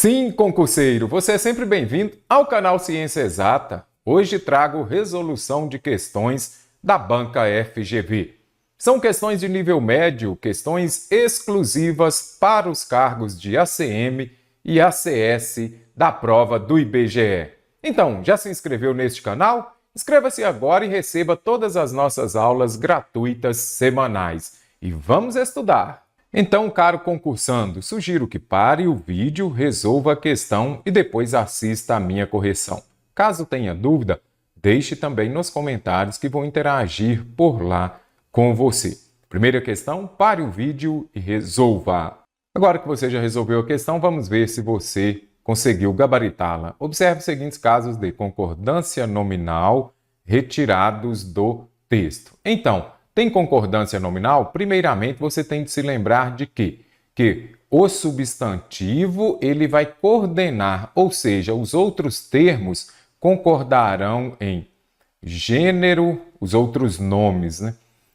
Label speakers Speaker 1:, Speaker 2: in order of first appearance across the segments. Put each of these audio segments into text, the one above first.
Speaker 1: Sim, concurseiro, você é sempre bem-vindo ao canal Ciência Exata. Hoje trago resolução de questões da banca FGV. São questões de nível médio, questões exclusivas para os cargos de ACM e ACS da prova do IBGE. Então, já se inscreveu neste canal? Inscreva-se agora e receba todas as nossas aulas gratuitas semanais. E vamos estudar! Então, caro concursando, sugiro que pare o vídeo, resolva a questão e depois assista a minha correção. Caso tenha dúvida, deixe também nos comentários que vou interagir por lá com você. Primeira questão, pare o vídeo e resolva. Agora que você já resolveu a questão, vamos ver se você conseguiu gabaritá-la. Observe os seguintes casos de concordância nominal retirados do texto. Então, tem concordância nominal? Primeiramente, você tem de se lembrar de quê? Que o substantivo ele vai coordenar, ou seja, os outros termos concordarão em gênero, os outros nomes, né?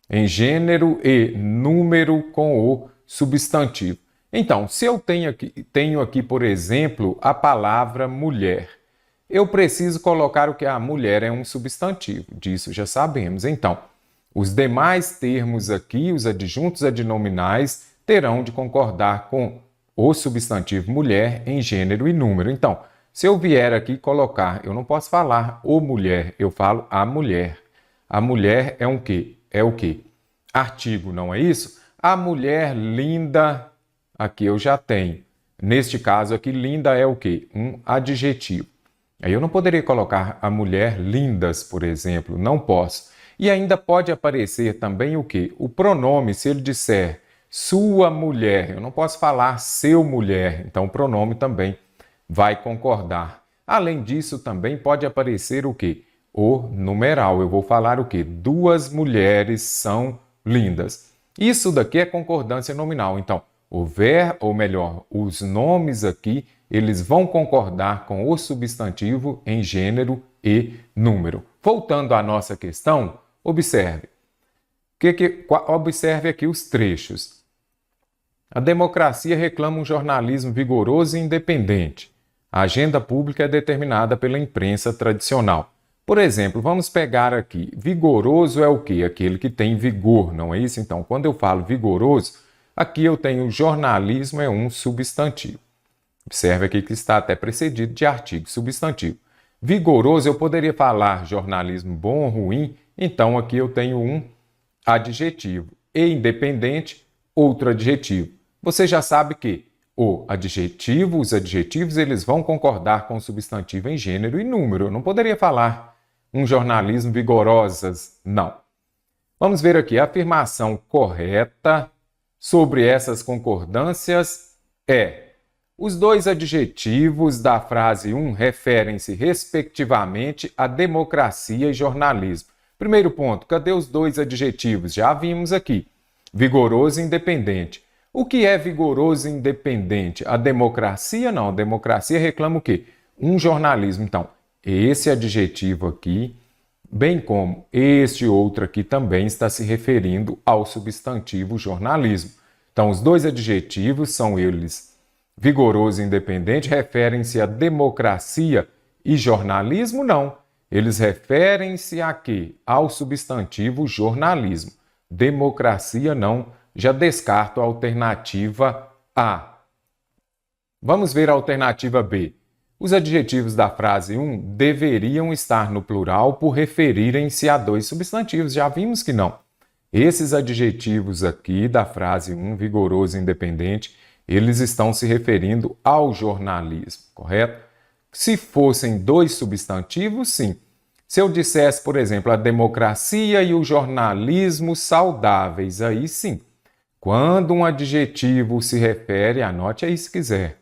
Speaker 1: Em gênero e número com o substantivo. Então, se eu tenho aqui, por exemplo, a palavra mulher, eu preciso colocar o que a mulher é um substantivo, disso já sabemos. Então, os demais termos aqui, os adjuntos adnominais, terão de concordar com o substantivo mulher em gênero e número. Então, se eu vier aqui colocar, eu não posso falar o mulher, eu falo a mulher. A mulher é um quê? É o quê? Artigo, não é isso? A mulher linda, aqui eu já tenho. Neste caso aqui, linda é o quê? Um adjetivo. Aí eu não poderia colocar a mulher lindas, por exemplo, não posso. E ainda pode aparecer também o quê? O pronome, se ele disser sua mulher, eu não posso falar seu mulher, então o pronome também vai concordar. Além disso, também pode aparecer o quê? O numeral, eu vou falar o quê? Duas mulheres são lindas. Isso daqui é concordância nominal, então os nomes aqui, eles vão concordar com o substantivo em gênero e número. Voltando à nossa questão, observe. Observe aqui os trechos. A democracia reclama um jornalismo vigoroso e independente. A agenda pública é determinada pela imprensa tradicional. Por exemplo, vamos pegar aqui. Vigoroso é o quê? Aquele que tem vigor, não é isso? Então, quando eu falo vigoroso, aqui eu tenho jornalismo é um substantivo. Observe aqui que está até precedido de artigo substantivo. Vigoroso, eu poderia falar jornalismo bom ou ruim, então aqui eu tenho um adjetivo. E independente, outro adjetivo. Você já sabe que os adjetivos, eles vão concordar com o substantivo em gênero e número. Eu não poderia falar um jornalismo vigorosas, não. Vamos ver aqui, a afirmação correta sobre essas concordâncias é: os dois adjetivos da frase 1 referem-se, respectivamente, a democracia e jornalismo. Primeiro ponto, cadê os dois adjetivos? Já vimos aqui. Vigoroso e independente. O que é vigoroso e independente? A democracia? Não, a democracia reclama o quê? Um jornalismo. Então, esse adjetivo aqui, bem como este outro aqui, também está se referindo ao substantivo jornalismo. Então, os dois adjetivos são eles vigoroso e independente, referem-se à democracia e jornalismo? Não. Eles referem-se a quê? Ao substantivo jornalismo. Democracia não. Já descarto a alternativa A. Vamos ver a alternativa B. Os adjetivos da frase 1 deveriam estar no plural por referirem-se a dois substantivos. Já vimos que não. Esses adjetivos aqui da frase 1, vigoroso e independente, eles estão se referindo ao jornalismo, correto? Se fossem dois substantivos, sim. Se eu dissesse, por exemplo, a democracia e o jornalismo saudáveis, aí sim. Quando um adjetivo se refere, anote aí se quiser.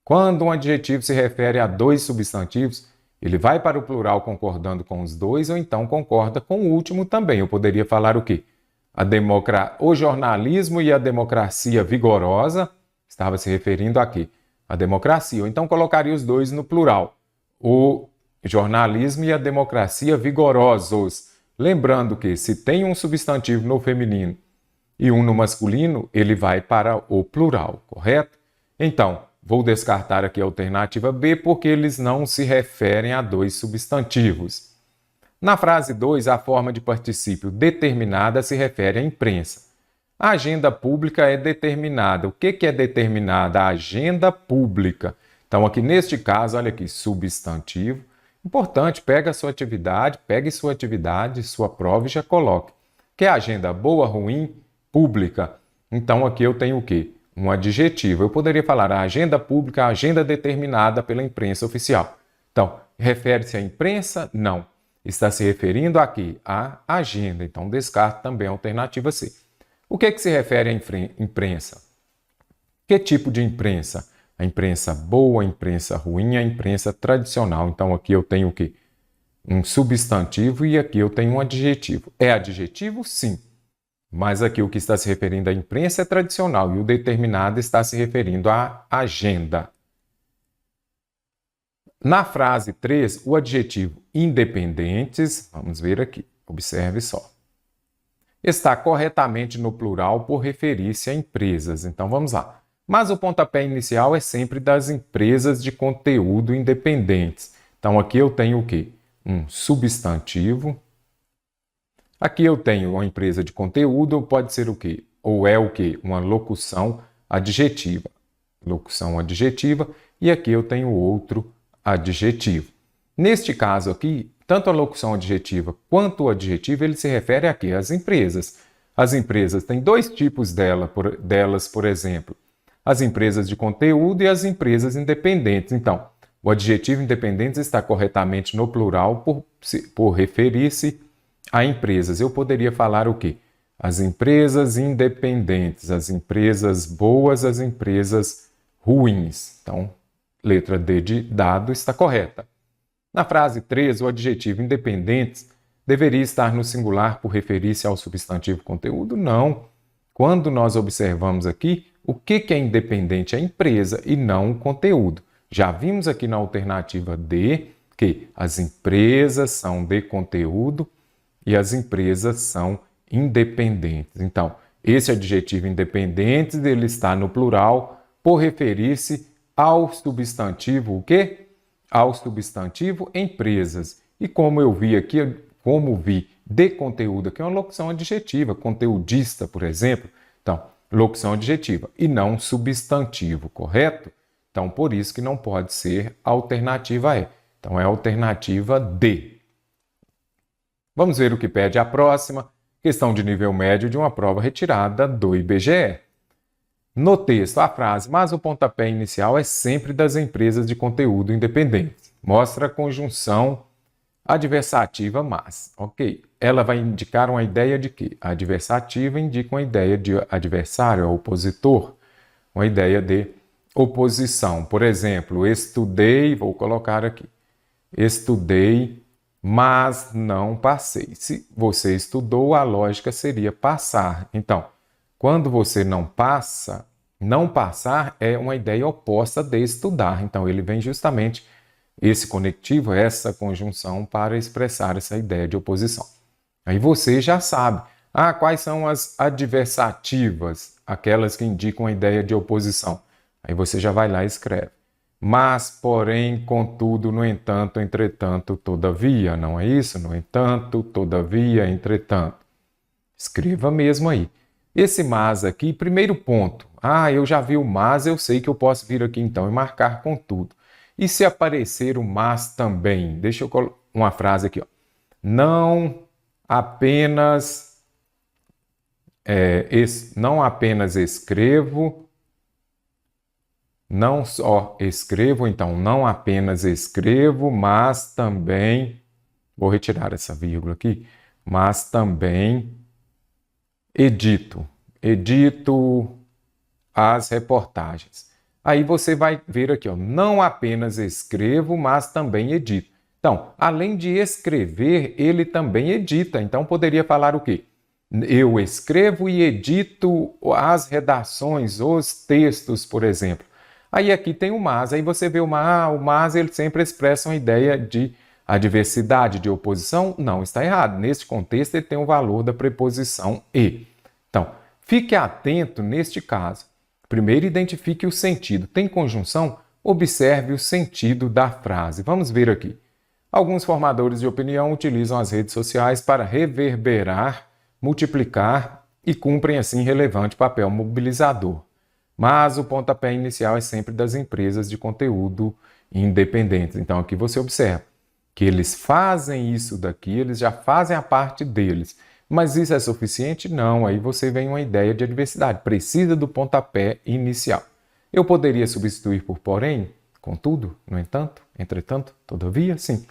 Speaker 1: Quando um adjetivo se refere a dois substantivos, ele vai para o plural concordando com os dois ou então concorda com o último também. Eu poderia falar o quê? O jornalismo e a democracia vigorosa estava se referindo a quê? A democracia. Ou então colocaria os dois no plural. O jornalismo e a democracia vigorosos. Lembrando que se tem um substantivo no feminino e um no masculino, ele vai para o plural, correto? Então, vou descartar aqui a alternativa B porque eles não se referem a dois substantivos. Na frase 2, a forma de particípio determinada se refere à imprensa. A agenda pública é determinada. O que é determinada? A agenda pública. Então, aqui neste caso, olha aqui, substantivo. Importante, pegue sua atividade, sua prova e já coloque. Que é agenda boa, ruim, pública? Então, aqui eu tenho o quê? Um adjetivo. Eu poderia falar a agenda pública, a agenda determinada pela imprensa oficial. Então, refere-se à imprensa? Não. Está se referindo aqui à agenda. Então, descarto também a alternativa C. O que se refere à imprensa? Que tipo de imprensa? A imprensa boa, a imprensa ruim, a imprensa tradicional. Então, aqui eu tenho o quê? Um substantivo e aqui eu tenho um adjetivo. É adjetivo? Sim. Mas aqui o que está se referindo à imprensa é tradicional e o determinado está se referindo à agenda. Na frase 3, o adjetivo independentes, vamos ver aqui, observe só, está corretamente no plural por referir-se a empresas. Então vamos lá. Mas o pontapé inicial é sempre das empresas de conteúdo independentes. Então aqui eu tenho o quê? Um substantivo. Aqui eu tenho uma empresa de conteúdo, pode ser o quê? Ou é o quê? Uma locução adjetiva. Locução adjetiva. E aqui eu tenho outro adjetivo. Neste caso aqui, tanto a locução adjetiva quanto o adjetivo, ele se refere a quê? Às empresas. As empresas têm dois tipos delas, por exemplo. As empresas de conteúdo e as empresas independentes. Então, o adjetivo independentes está corretamente no plural por referir-se a empresas. Eu poderia falar o quê? As empresas independentes, as empresas boas, as empresas ruins. Então, letra D de dado está correta. Na frase 3, o adjetivo independentes deveria estar no singular por referir-se ao substantivo conteúdo? Não. Quando nós observamos aqui, o que é independente? É a empresa e não o conteúdo. Já vimos aqui na alternativa D que as empresas são de conteúdo e as empresas são independentes. Então, esse adjetivo independentes, ele está no plural por referir-se ao substantivo o quê? Ao substantivo empresas. E como eu vi aqui, como vi de conteúdo, aqui é uma locução adjetiva, conteudista, por exemplo. Então, locução adjetiva e não substantivo, correto? Então, por isso que não pode ser a alternativa E. Então, é a alternativa D. Vamos ver o que pede a próxima. Questão de nível médio de uma prova retirada do IBGE. No texto, a frase, mas o pontapé inicial é sempre das empresas de conteúdo independente. Mostra a conjunção adversativa mas. Ok. Ela vai indicar uma ideia de quê? A adversativa indica uma ideia de adversário, opositor. Uma ideia de oposição. Por exemplo, estudei, vou colocar aqui. Estudei, mas não passei. Se você estudou, a lógica seria passar. Então, quando você não passa, não passar é uma ideia oposta de estudar. Então, ele vem justamente esse conectivo, essa conjunção para expressar essa ideia de oposição. Aí você já sabe. Quais são as adversativas? Aquelas que indicam a ideia de oposição. Aí você já vai lá e escreve. Mas, porém, contudo, no entanto, entretanto, todavia. Não é isso? No entanto, todavia, entretanto. Escreva mesmo aí. Esse mas aqui, primeiro ponto. Eu já vi o mas, eu sei que eu posso vir aqui então e marcar contudo. E se aparecer o mas também? Deixa eu colocar uma frase aqui. Não apenas escrevo, não só escrevo, então não apenas escrevo, mas também, vou retirar essa vírgula aqui, mas também edito as reportagens. Aí você vai ver aqui, não apenas escrevo, mas também edito. Então, além de escrever, ele também edita. Então, poderia falar o quê? Eu escrevo e edito as redações, os textos, por exemplo. Aí aqui tem o mas. Aí você vê o mas ele sempre expressa uma ideia de adversidade, de oposição. Não, está errado. Neste contexto, ele tem o valor da preposição e. Então, fique atento neste caso. Primeiro, identifique o sentido. Tem conjunção? Observe o sentido da frase. Vamos ver aqui. Alguns formadores de opinião utilizam as redes sociais para reverberar, multiplicar e cumprem assim relevante papel mobilizador. Mas o pontapé inicial é sempre das empresas de conteúdo independentes. Então aqui você observa que eles fazem isso daqui, eles já fazem a parte deles. Mas isso é suficiente? Não. Aí você vem uma ideia de adversidade. Precisa do pontapé inicial. Eu poderia substituir por porém, contudo, no entanto, entretanto, todavia, sim.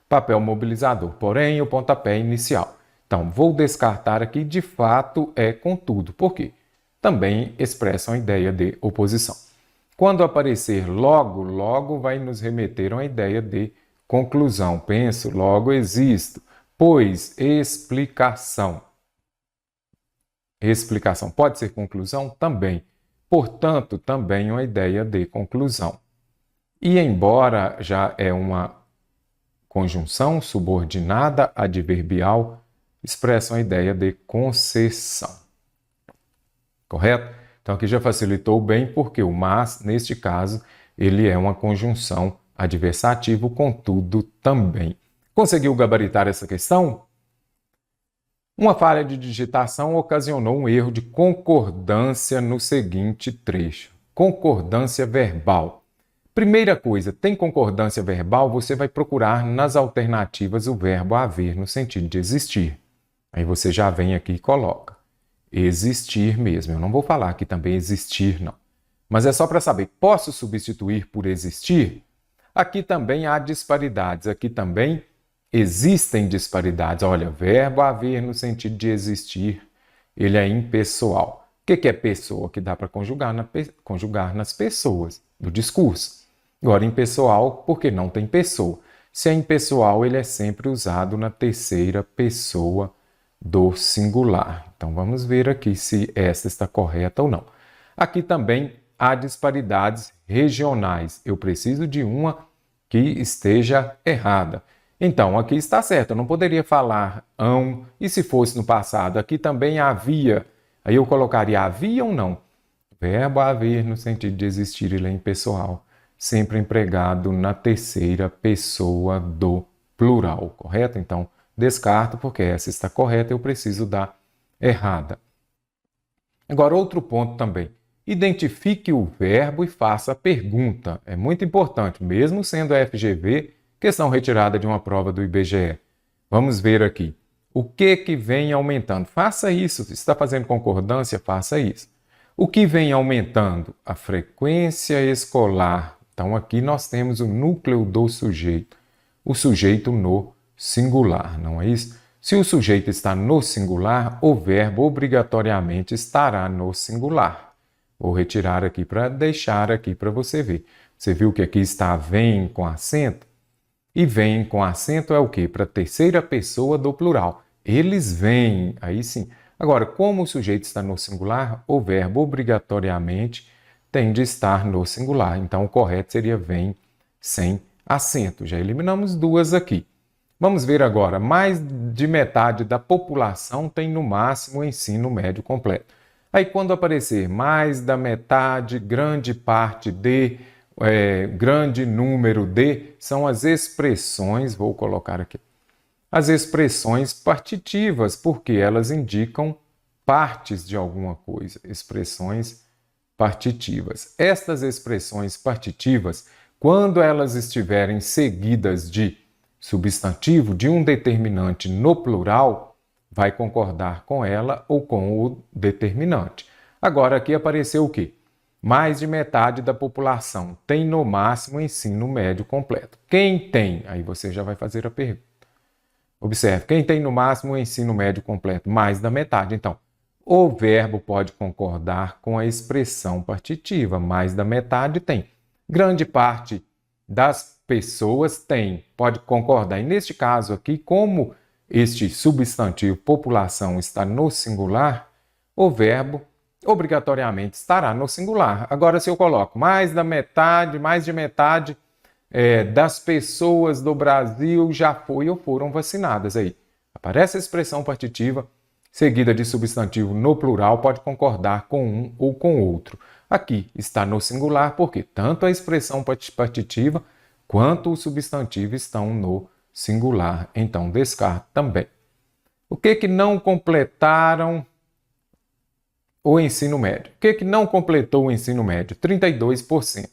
Speaker 1: Papel mobilizador, porém o pontapé inicial. Então, vou descartar aqui, de fato é contudo. Por quê? Também expressam a ideia de oposição. Quando aparecer logo, logo vai nos remeter a uma ideia de conclusão. Penso, logo existo. Pois, explicação. Explicação pode ser conclusão? Também. Portanto, também uma ideia de conclusão. E embora já é uma conjunção subordinada adverbial, expressa uma ideia de concessão. Correto? Então aqui já facilitou bem porque o mas, neste caso, ele é uma conjunção adversativo, contudo, também. Conseguiu gabaritar essa questão? Uma falha de digitação ocasionou um erro de concordância no seguinte trecho. Concordância verbal. Primeira coisa, tem concordância verbal, você vai procurar nas alternativas o verbo haver no sentido de existir. Aí você já vem aqui e coloca. Existir mesmo. Eu não vou falar aqui também existir, não. Mas é só para saber, posso substituir por existir? Aqui também há disparidades, aqui também existem disparidades. Olha, verbo haver no sentido de existir, ele é impessoal. O que é pessoa? Que dá para conjugar nas pessoas do discurso. Agora, impessoal, porque não tem pessoa. Se é impessoal, ele é sempre usado na terceira pessoa do singular. Então, vamos ver aqui se esta está correta ou não. Aqui também há disparidades regionais. Eu preciso de uma que esteja errada. Então, aqui está certo, eu não poderia falar ão, e se fosse no passado, aqui também havia, aí eu colocaria havia ou não? Verbo haver no sentido de existir, ele é impessoal, sempre empregado na terceira pessoa do plural, correto? Então, descarto, porque essa está correta, eu preciso da errada. Agora, outro ponto também. Identifique o verbo e faça a pergunta. É muito importante, mesmo sendo a FGV, questão retirada de uma prova do IBGE. Vamos ver aqui. O que vem aumentando? Faça isso. Se está fazendo concordância, faça isso. O que vem aumentando? A frequência escolar. Então, aqui nós temos o núcleo do sujeito. O sujeito no singular, não é isso? Se o sujeito está no singular, o verbo obrigatoriamente estará no singular. Vou retirar aqui para deixar aqui para você ver. Você viu que aqui está vem com acento? E vem com acento é o quê? Para a terceira pessoa do plural. Eles vêm, aí sim. Agora, como o sujeito está no singular, o verbo obrigatoriamente tem de estar no singular. Então, o correto seria vem sem acento. Já eliminamos duas aqui. Vamos ver agora. Mais de metade da população tem no máximo o ensino médio completo. Aí, quando aparecer mais da metade, grande parte de... grande número de, são as expressões, vou colocar aqui, as expressões partitivas, porque elas indicam partes de alguma coisa, expressões partitivas. Estas expressões partitivas, quando elas estiverem seguidas de substantivo, de um determinante no plural, vai concordar com ela ou com o determinante. Agora aqui apareceu o quê? Mais de metade da população tem no máximo ensino médio completo. Quem tem? Aí você já vai fazer a pergunta. Observe, quem tem no máximo o ensino médio completo? Mais da metade. Então, o verbo pode concordar com a expressão partitiva. Mais da metade tem. Grande parte das pessoas tem. Pode concordar. E neste caso aqui, como este substantivo população está no singular, o verbo obrigatoriamente estará no singular. Agora, se eu coloco mais da metade, mais de metade das pessoas do Brasil já foi ou foram vacinadas. Aí aparece a expressão partitiva seguida de substantivo no plural, pode concordar com um ou com outro. Aqui está no singular porque tanto a expressão partitiva quanto o substantivo estão no singular. Então, descarta também. O que não completaram o ensino médio? O que não completou o ensino médio? 32%.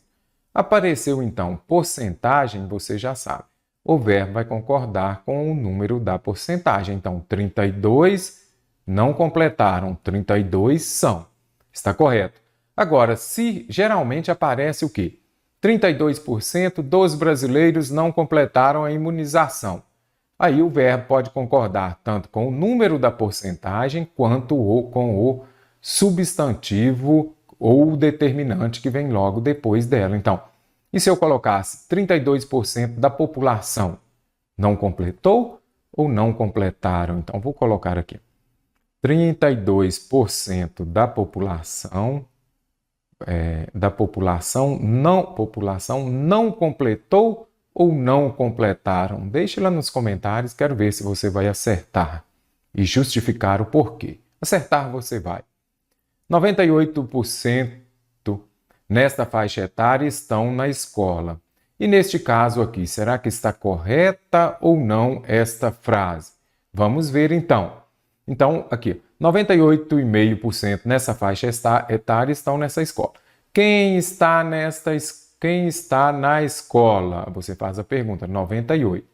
Speaker 1: Apareceu, então, porcentagem, você já sabe. O verbo vai concordar com o número da porcentagem. Então, 32 não completaram, 32 são. Está correto. Agora, se geralmente aparece o quê? 32% dos brasileiros não completaram a imunização. Aí o verbo pode concordar tanto com o número da porcentagem quanto com o substantivo ou determinante que vem logo depois dela. Então, e se eu colocasse 32% da população não completou ou não completaram? Então, vou colocar aqui. 32% da população não completou ou não completaram? Deixe lá nos comentários, quero ver se você vai acertar e justificar o porquê. Acertar você vai. 98% nesta faixa etária estão na escola. E neste caso aqui, será que está correta ou não esta frase? Vamos ver então. Então, aqui, 98,5% nessa faixa etária estão nessa escola. Quem está na escola? Você faz a pergunta, 98.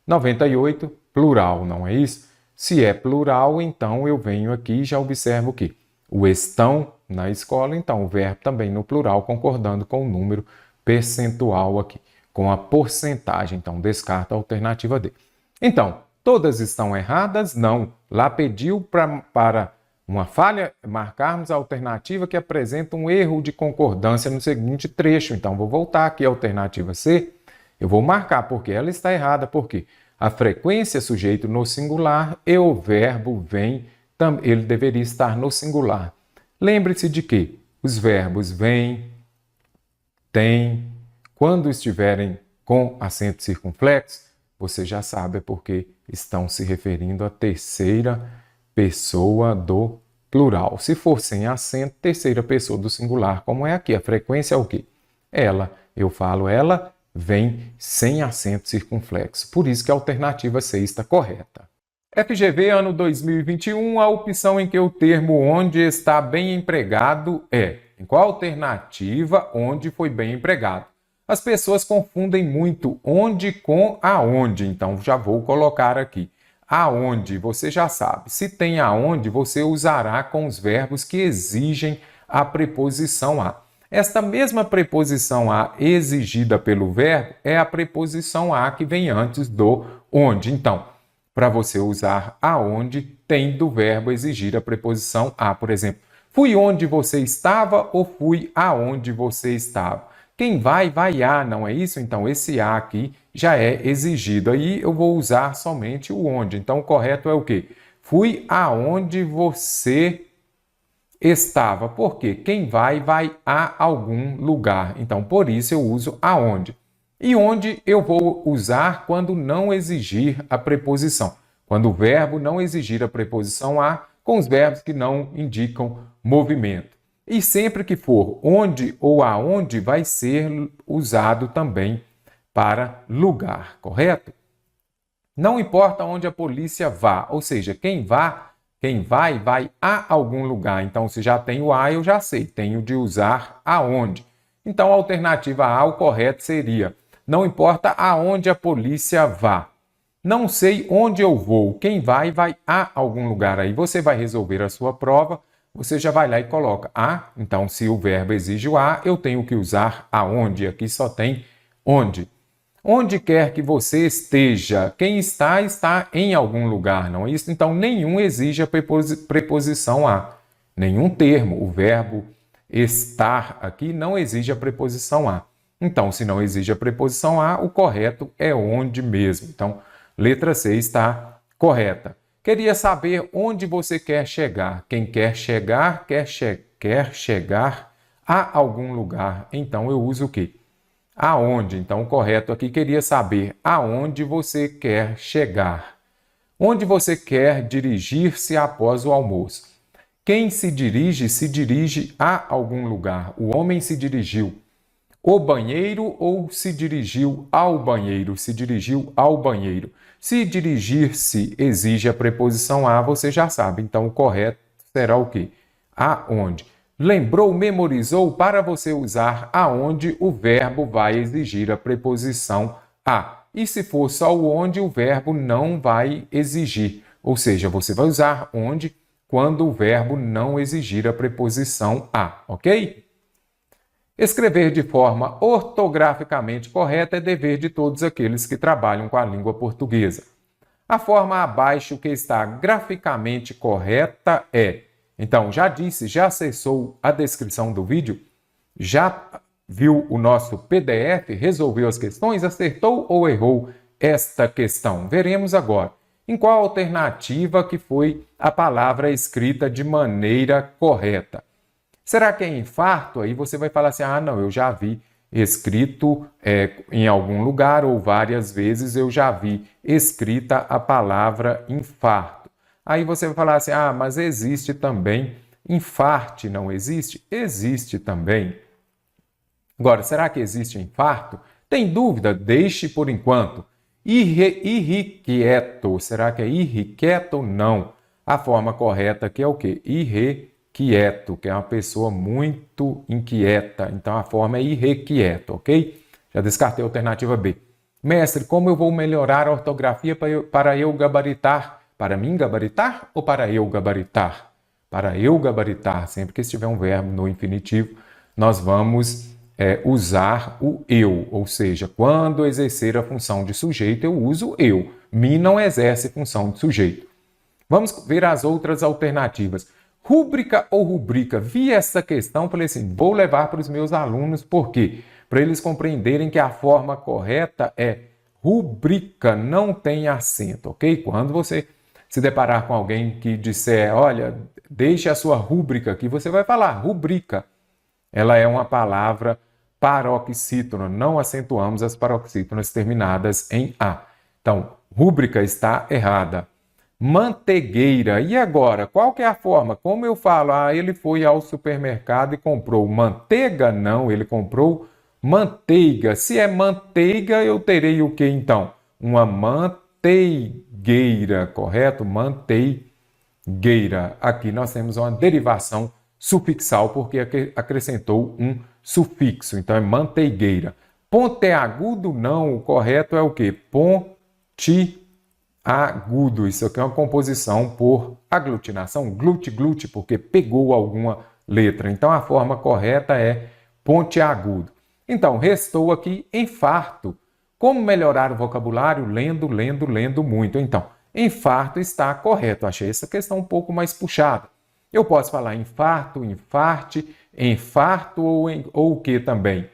Speaker 1: 98, plural, não é isso? Se é plural, então eu venho aqui e já observo que o estão na escola, então o verbo também no plural, concordando com o número percentual aqui, com a porcentagem. Então, descarta a alternativa D. Então, todas estão erradas? Não. Lá pediu para uma falha marcarmos a alternativa que apresenta um erro de concordância no seguinte trecho. Então, vou voltar aqui à alternativa C. Eu vou marcar porque ela está errada. Porque a frequência sujeito no singular e o verbo vem, ele deveria estar no singular. Lembre-se de que os verbos vêm, têm, quando estiverem com acento circunflexo, você já sabe porque estão se referindo à terceira pessoa do plural. Se for sem acento, terceira pessoa do singular, como é aqui. A frequência é o quê? Ela. Eu falo ela vem sem acento circunflexo. Por isso que a alternativa C está correta. FGV ano 2021, a opção em que o termo onde está bem empregado é. Em qual alternativa onde foi bem empregado? As pessoas confundem muito onde com aonde, então já vou colocar aqui. Aonde, você já sabe. Se tem aonde, você usará com os verbos que exigem a preposição a. Esta mesma preposição a exigida pelo verbo é a preposição a que vem antes do onde. Então, para você usar aonde, tem do verbo exigir a preposição a. Por exemplo, fui onde você estava ou fui aonde você estava. Quem vai, vai a, não é isso? Então, esse a aqui já é exigido. Aí eu vou usar somente o onde. Então, o correto é o quê? Fui aonde você estava. Por quê? Quem vai, vai a algum lugar. Então, por isso eu uso aonde. E onde eu vou usar quando não exigir a preposição. Quando o verbo não exigir a preposição a, com os verbos que não indicam movimento. E sempre que for onde ou aonde, vai ser usado também para lugar, correto? Não importa onde a polícia vá, ou seja, quem vai, vai a algum lugar. Então, se já tem o a, eu já sei, tenho de usar aonde. Então, a alternativa A, o correto seria, não importa aonde a polícia vá. Não sei onde eu vou, quem vai, vai a algum lugar. Aí você vai resolver a sua prova, você já vai lá e coloca a. Então, se o verbo exige o a, eu tenho que usar aonde. Aqui só tem onde. Onde quer que você esteja, quem está, está em algum lugar, não é isso? Então, nenhum exige a preposição a. Nenhum termo, o verbo estar aqui não exige a preposição a. Então, se não exige a preposição a, o correto é onde mesmo. Então, letra C está correta. Queria saber onde você quer chegar. Quem quer chegar, quer chegar a algum lugar. Então, eu uso o quê? Aonde. Então, o correto aqui queria saber aonde você quer chegar. Onde você quer dirigir-se após o almoço? Quem se dirige a algum lugar. O homem se dirigiu ao banheiro ou se dirigiu ao banheiro? Se dirigiu ao banheiro. Se dirigir-se exige a preposição a, você já sabe. Então, o correto será o quê? Aonde. Lembrou, memorizou? Para você usar aonde, o verbo vai exigir a preposição a. E se for só o onde, o verbo não vai exigir. Ou seja, você vai usar onde quando o verbo não exigir a preposição a, ok? Escrever de forma ortograficamente correta é dever de todos aqueles que trabalham com a língua portuguesa. A forma abaixo que está graficamente correta é... Então, já disse, já acessou a descrição do vídeo? Já viu o nosso PDF? Resolveu as questões? Acertou ou errou esta questão? Veremos agora. Em qual alternativa que foi a palavra escrita de maneira correta? Será que é infarto? Aí você vai falar assim, não, eu já vi escrito em algum lugar ou várias vezes eu já vi escrita a palavra infarto. Aí você vai falar assim, mas existe também infarte, não existe? Existe também. Agora, será que existe infarto? Tem dúvida? Deixe por enquanto. Irrequieto, será que é irrequieto? Não. A forma correta aqui é o quê? Irrequieto, que é uma pessoa muito inquieta. Então, a forma é irrequieto, ok? Já descartei a alternativa B. Mestre, como eu vou melhorar a ortografia para eu gabaritar? Para mim gabaritar ou para eu gabaritar? Para eu gabaritar, sempre que estiver um verbo no infinitivo, nós vamos usar o eu, ou seja, quando exercer a função de sujeito, eu uso eu. Me não exerce função de sujeito. Vamos ver as outras alternativas. Rúbrica ou rubrica? Vi essa questão, falei assim, vou levar para os meus alunos, por quê? Para eles compreenderem que a forma correta é rubrica, não tem acento, ok? Quando você se deparar com alguém que disser, olha, deixe a sua rúbrica aqui, você vai falar rubrica. Ela é uma palavra paroxítona, não acentuamos as paroxítonas terminadas em A. Então, rúbrica está errada. Mantegueira, e agora? Qual que é a forma? Como eu falo? Ele foi ao supermercado e comprou manteiga? Não, ele comprou manteiga. Se é manteiga, eu terei o que então? Uma manteigueira, correto? Manteigueira. Aqui nós temos uma derivação sufixal, porque acrescentou um sufixo. Então, é manteigueira. Ponteagudo, não. O correto é o quê? Ponteagudo. Isso aqui é uma composição por aglutinação. Glute, porque pegou alguma letra. Então, a forma correta é ponteagudo. Então, restou aqui infarto. Como melhorar o vocabulário? Lendo muito. Então, infarto está correto. Achei essa questão um pouco mais puxada. Eu posso falar infarto, infarte, infarto ou o que também?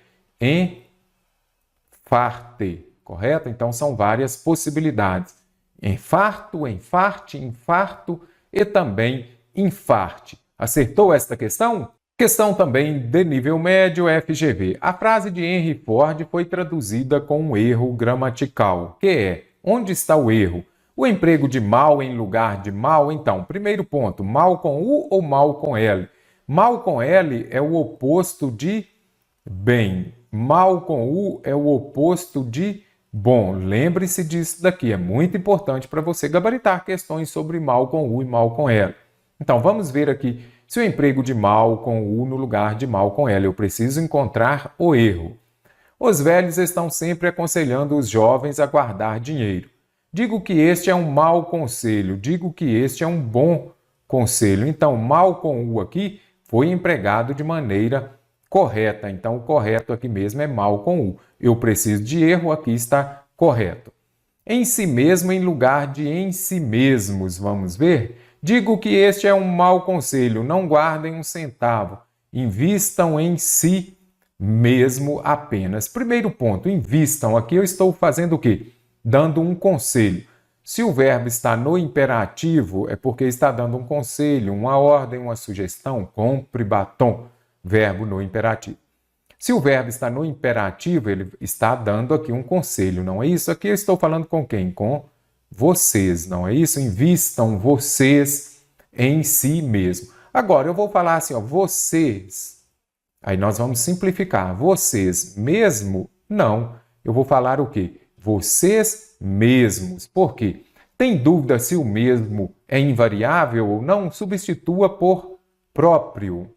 Speaker 1: Enfarte, correto? Então, são várias possibilidades. Infarto, enfarte, infarto e também infarte. Acertou esta questão? Questão também de nível médio FGV. A frase de Henry Ford foi traduzida com um erro gramatical, que é: onde está o erro? O emprego de mal em lugar de mal? Então, primeiro ponto, mal com U ou mal com L? Mal com L é o oposto de bem. Mal com U é o oposto de bom. Lembre-se disso daqui, é muito importante para você gabaritar questões sobre mal com U e mal com L. Então, vamos ver aqui se o emprego de mal com U no lugar de mal com L. Eu preciso encontrar o erro. Os velhos estão sempre aconselhando os jovens a guardar dinheiro. Digo que este é um mau conselho, digo que este é um bom conselho. Então, mal com U aqui foi empregado de maneira correta. Então, o correto aqui mesmo é mal com U. Eu preciso de erro, aqui está correto. Em si mesmo em lugar de em si mesmos, vamos ver? Digo que este é um mau conselho, não guardem um centavo, invistam em si mesmo apenas. Primeiro ponto, invistam. Aqui eu estou fazendo o quê? Dando um conselho. Se o verbo está no imperativo, é porque está dando um conselho, uma ordem, uma sugestão. Compre batom, verbo no imperativo. Se o verbo está no imperativo, ele está dando aqui um conselho, não é isso? Aqui eu estou falando com quem? Com vocês, não é isso? Invistam vocês em si mesmo. Agora, eu vou falar assim, ó, vocês. Aí nós vamos simplificar. Vocês mesmo? Não. Eu vou falar o quê? Vocês mesmos. Por quê? Tem dúvida se o mesmo é invariável ou não? Substitua por próprio.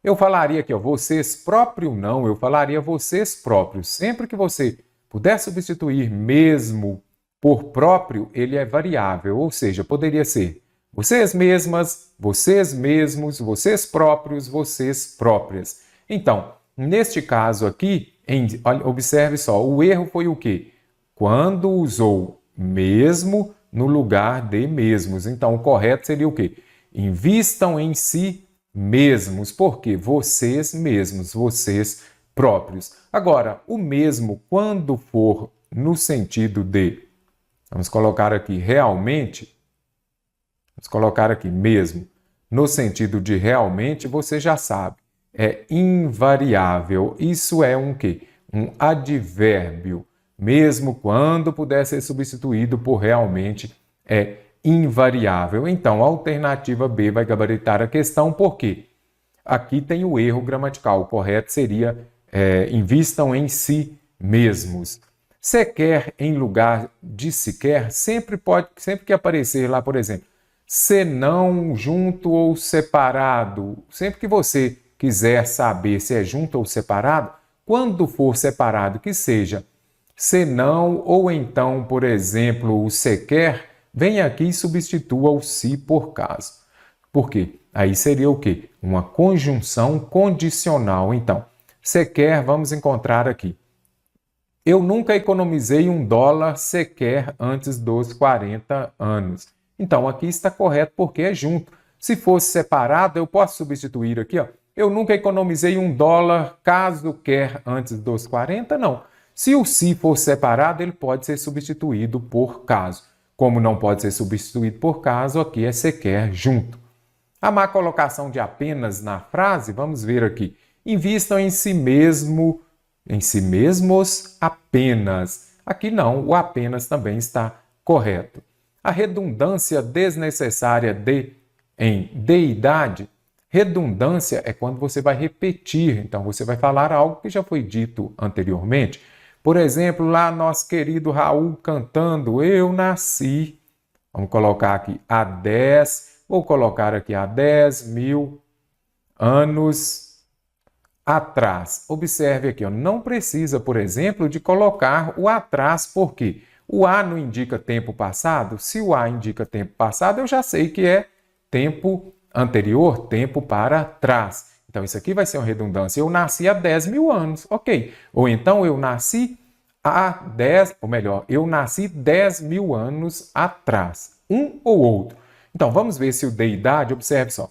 Speaker 1: Eu falaria aqui, ó, vocês próprio não, eu falaria vocês próprios. Sempre que você puder substituir mesmo por próprio, ele é variável, ou seja, poderia ser vocês mesmas, vocês mesmos, vocês próprios, vocês próprias. Então, neste caso aqui, observe só, o erro foi o quê? Quando usou mesmo no lugar de mesmos. Então, o correto seria o quê? Invistam em si mesmos, porque vocês mesmos, vocês próprios. Agora, o mesmo, quando for no sentido de, vamos colocar aqui realmente, vamos colocar aqui mesmo, no sentido de realmente, você já sabe, é invariável. Isso é um quê? Um advérbio. Mesmo quando puder ser substituído por realmente, é invariável. Então, a alternativa B vai gabaritar a questão, porque aqui tem o erro gramatical. O correto seria invistam em si mesmos. Sequer em lugar de sequer, sempre que aparecer lá, por exemplo, senão, junto ou separado. Sempre que você quiser saber se é junto ou separado, quando for separado, que seja senão ou então, por exemplo, o sequer, vem aqui e substitua o se por caso. Por quê? Aí seria o quê? Uma conjunção condicional. Então, sequer, vamos encontrar aqui. Eu nunca economizei $1 sequer antes dos 40 anos. Então, aqui está correto porque é junto. Se fosse separado, eu posso substituir aqui, ó. Eu nunca economizei $1 caso quer antes dos 40, não. Se o se for separado, ele pode ser substituído por caso. Como não pode ser substituído por caso, aqui é sequer junto. A má colocação de apenas na frase, vamos ver aqui. Invistam em si mesmo, em si mesmos apenas. Aqui não, o apenas também está correto. A redundância desnecessária em deidade. Redundância é quando você vai repetir, então você vai falar algo que já foi dito anteriormente. Por exemplo, lá nosso querido Raul cantando Eu Nasci, vamos colocar aqui há 10, vou colocar aqui há 10.000 anos atrás. Observe aqui, ó, não precisa, por exemplo, de colocar o atrás, porque o a não indica tempo passado. Se o a indica tempo passado, eu já sei que é tempo anterior, tempo para trás. Então, isso aqui vai ser uma redundância. Eu nasci há 10.000 anos, ok. Ou então, eu nasci há 10, ou melhor, eu nasci 10.000 anos atrás. Um ou outro. Então, vamos ver se o de idade, observe só.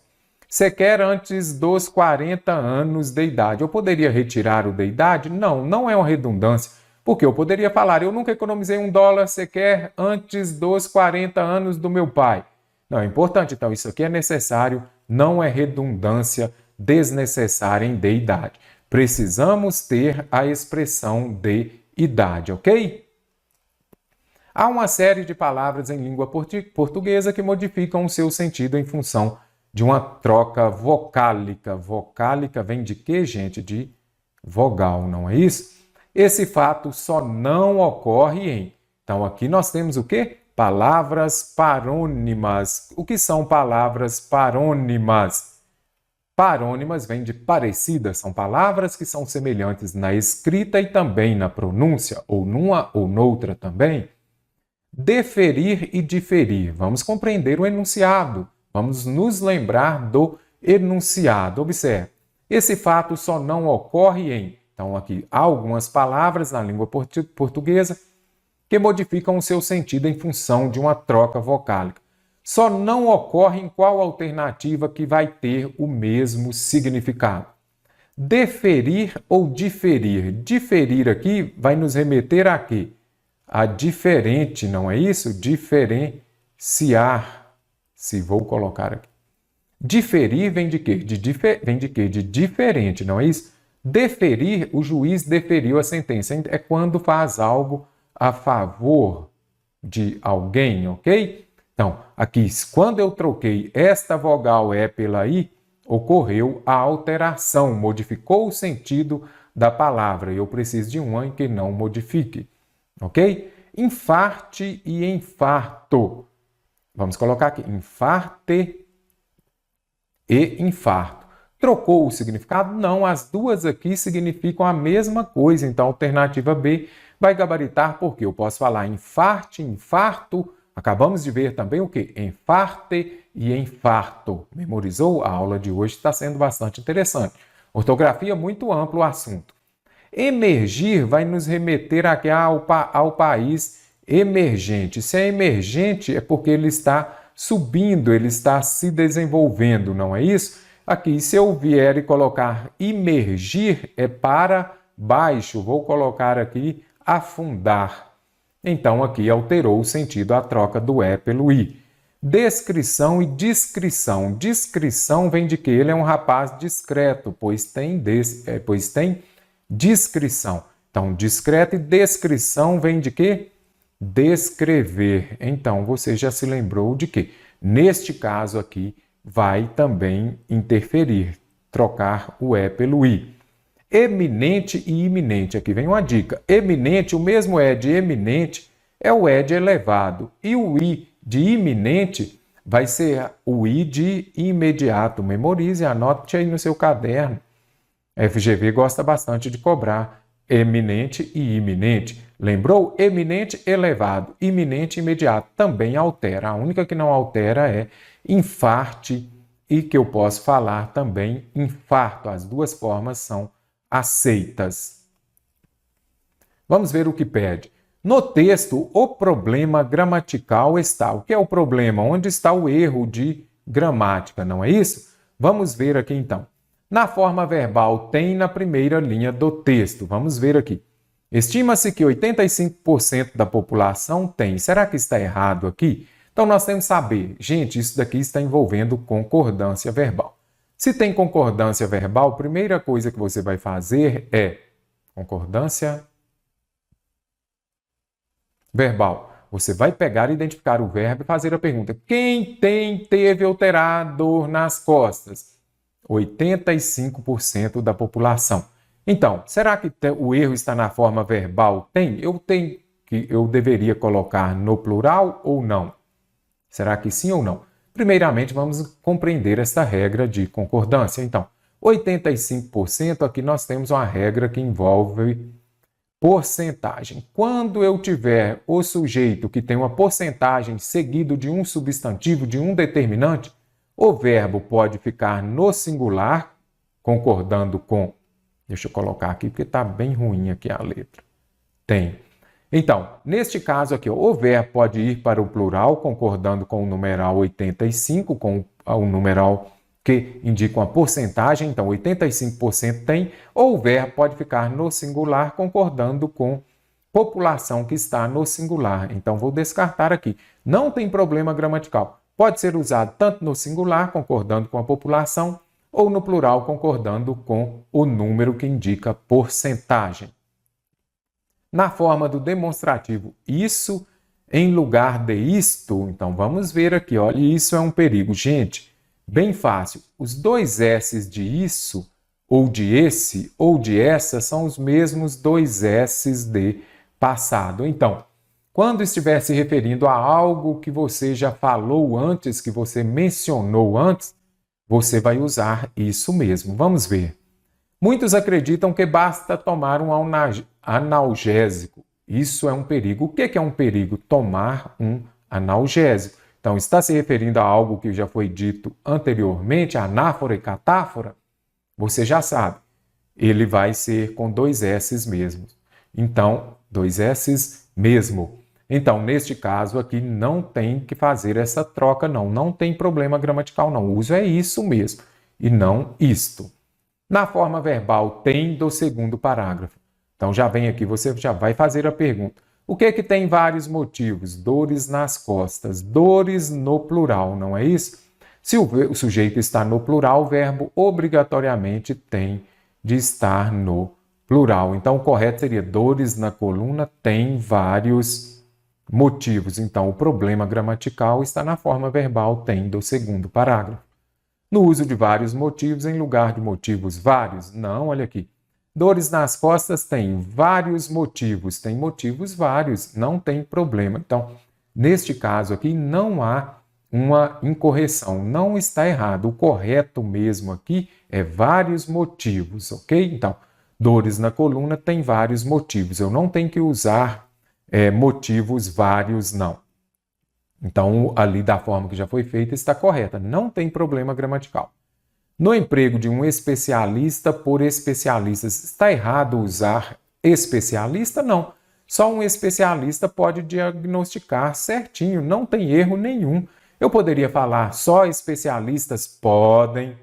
Speaker 1: Sequer antes dos 40 anos de idade. Eu poderia retirar o de idade? Não, não é uma redundância. Porque eu poderia falar, eu nunca economizei $1 sequer antes dos 40 anos do meu pai. Não, é importante. Então, isso aqui é necessário, não é redundância desnecessária em de idade. Precisamos ter a expressão de idade, ok? Há uma série de palavras em língua portuguesa que modificam o seu sentido em função de uma troca vocálica. Vocálica vem de quê, gente? De vogal, não é isso? Esse fato só não ocorre em... Então, aqui nós temos o quê? Palavras parônimas. O que são palavras parônimas? Parônimas vêm de parecidas, são palavras que são semelhantes na escrita e também na pronúncia, ou numa ou noutra também. Deferir e diferir. Vamos compreender o enunciado. Vamos nos lembrar do enunciado. Observe, esse fato só não ocorre em... Então, aqui há algumas palavras na língua portuguesa que modificam o seu sentido em função de uma troca vocálica. Só não ocorre em qual alternativa que vai ter o mesmo significado. Deferir ou diferir. Diferir aqui vai nos remeter a quê? A diferente, não é isso? Diferenciar. Se vou colocar aqui. Diferir vem de quê? Vem de quê? De diferente, não é isso? Deferir, o juiz deferiu a sentença. É quando faz algo a favor de alguém, ok? Então, aqui, quando eu troquei esta vogal E pela I, ocorreu a alteração, modificou o sentido da palavra. Eu preciso de uma que não modifique, ok? Infarte e infarto. Vamos colocar aqui, infarte e infarto. Trocou o significado? Não, as duas aqui significam a mesma coisa. Então, a alternativa B vai gabaritar porque eu posso falar infarte, infarto. Acabamos de ver também o que? Enfarte e infarto. Memorizou? A aula de hoje está sendo bastante interessante. Ortografia, muito amplo o assunto. Emergir vai nos remeter aqui ao país emergente. Se é emergente, é porque ele está subindo, ele está se desenvolvendo, não é isso? Aqui, se eu vier e colocar imergir, é para baixo. Vou colocar aqui afundar. Então, aqui alterou o sentido a troca do E pelo I. Descrição e discrição. Discrição vem de que ele é um rapaz discreto, pois tem discrição. Então, discreto e descrição vem de quê? Descrever. Então, você já se lembrou de que, neste caso aqui, vai também interferir, trocar o E pelo I. Eminente e iminente. Aqui vem uma dica. Eminente, o mesmo E de eminente é o E de elevado. E o I de iminente vai ser o I de imediato. Memorize, anote aí no seu caderno. A FGV gosta bastante de cobrar eminente e iminente. Lembrou? Eminente, elevado. Iminente, imediato. Também altera. A única que não altera é infarte e que eu posso falar também infarto. As duas formas são aceitas. Vamos ver o que pede. No texto, o problema gramatical está. O que é o problema? Onde está o erro de gramática, não é isso? Vamos ver aqui então. Na forma verbal, tem na primeira linha do texto. Vamos ver aqui. Estima-se que 85% da população tem. Será que está errado aqui? Então, nós temos que saber. Gente, isso daqui está envolvendo concordância verbal. Se tem concordância verbal, a primeira coisa que você vai fazer é concordância verbal. Você vai pegar e identificar o verbo e fazer a pergunta. Quem teve ou terá dor nas costas? 85% da população. Então, será que o erro está na forma verbal? Tem? Eu deveria colocar no plural ou não? Será que sim ou não? Primeiramente, vamos compreender esta regra de concordância. Então, 85%, aqui nós temos uma regra que envolve porcentagem. Quando eu tiver o sujeito que tem uma porcentagem seguido de um substantivo, de um determinante, o verbo pode ficar no singular, concordando com... Deixa eu colocar aqui, porque está bem ruim aqui a letra. Tem. Então, neste caso aqui, o verbo pode ir para o plural, concordando com o numeral 85, com o numeral que indica uma porcentagem. Então, 85% tem. Ou o verbo pode ficar no singular, concordando com população que está no singular. Então, vou descartar aqui. Não tem problema gramatical. Pode ser usado tanto no singular, concordando com a população, ou no plural, concordando com o número que indica porcentagem. Na forma do demonstrativo, isso em lugar de isto, então vamos ver aqui, olha, isso é um perigo. Gente, bem fácil. Os dois S's de isso, ou de esse, ou de essa, são os mesmos dois S's de passado. Então, quando estiver se referindo a algo que você já falou antes, que você mencionou antes, você vai usar isso mesmo. Vamos ver. Muitos acreditam que basta tomar um analgésico. Isso é um perigo. O que é um perigo? Tomar um analgésico. Então, está se referindo a algo que já foi dito anteriormente, anáfora e catáfora? Você já sabe. Ele vai ser com dois S's mesmo. Então, dois S's mesmo. Então, neste caso aqui, não tem que fazer essa troca, não. Não tem problema gramatical, não. O uso é isso mesmo, e não isto. Na forma verbal, tem do segundo parágrafo. Então, já vem aqui, você já vai fazer a pergunta. O que é que tem vários motivos? Dores nas costas. Dores no plural, não é isso? Se o sujeito está no plural, o verbo obrigatoriamente tem de estar no plural. Então, o correto seria dores na coluna tem vários motivos. Então, o problema gramatical está na forma verbal tem do segundo parágrafo. No uso de vários motivos em lugar de motivos vários. Não, olha aqui. Dores nas costas tem vários motivos. Tem motivos vários. Não tem problema. Então, neste caso aqui, não há uma incorreção. Não está errado. O correto mesmo aqui é vários motivos, ok? Então, dores na coluna tem vários motivos. Eu não tenho que usar motivos vários, não. Então, ali da forma que já foi feita está correta. Não tem problema gramatical. No emprego de um especialista por especialistas, está errado usar especialista? Não. Só um especialista pode diagnosticar certinho, não tem erro nenhum. Eu poderia falar só especialistas podem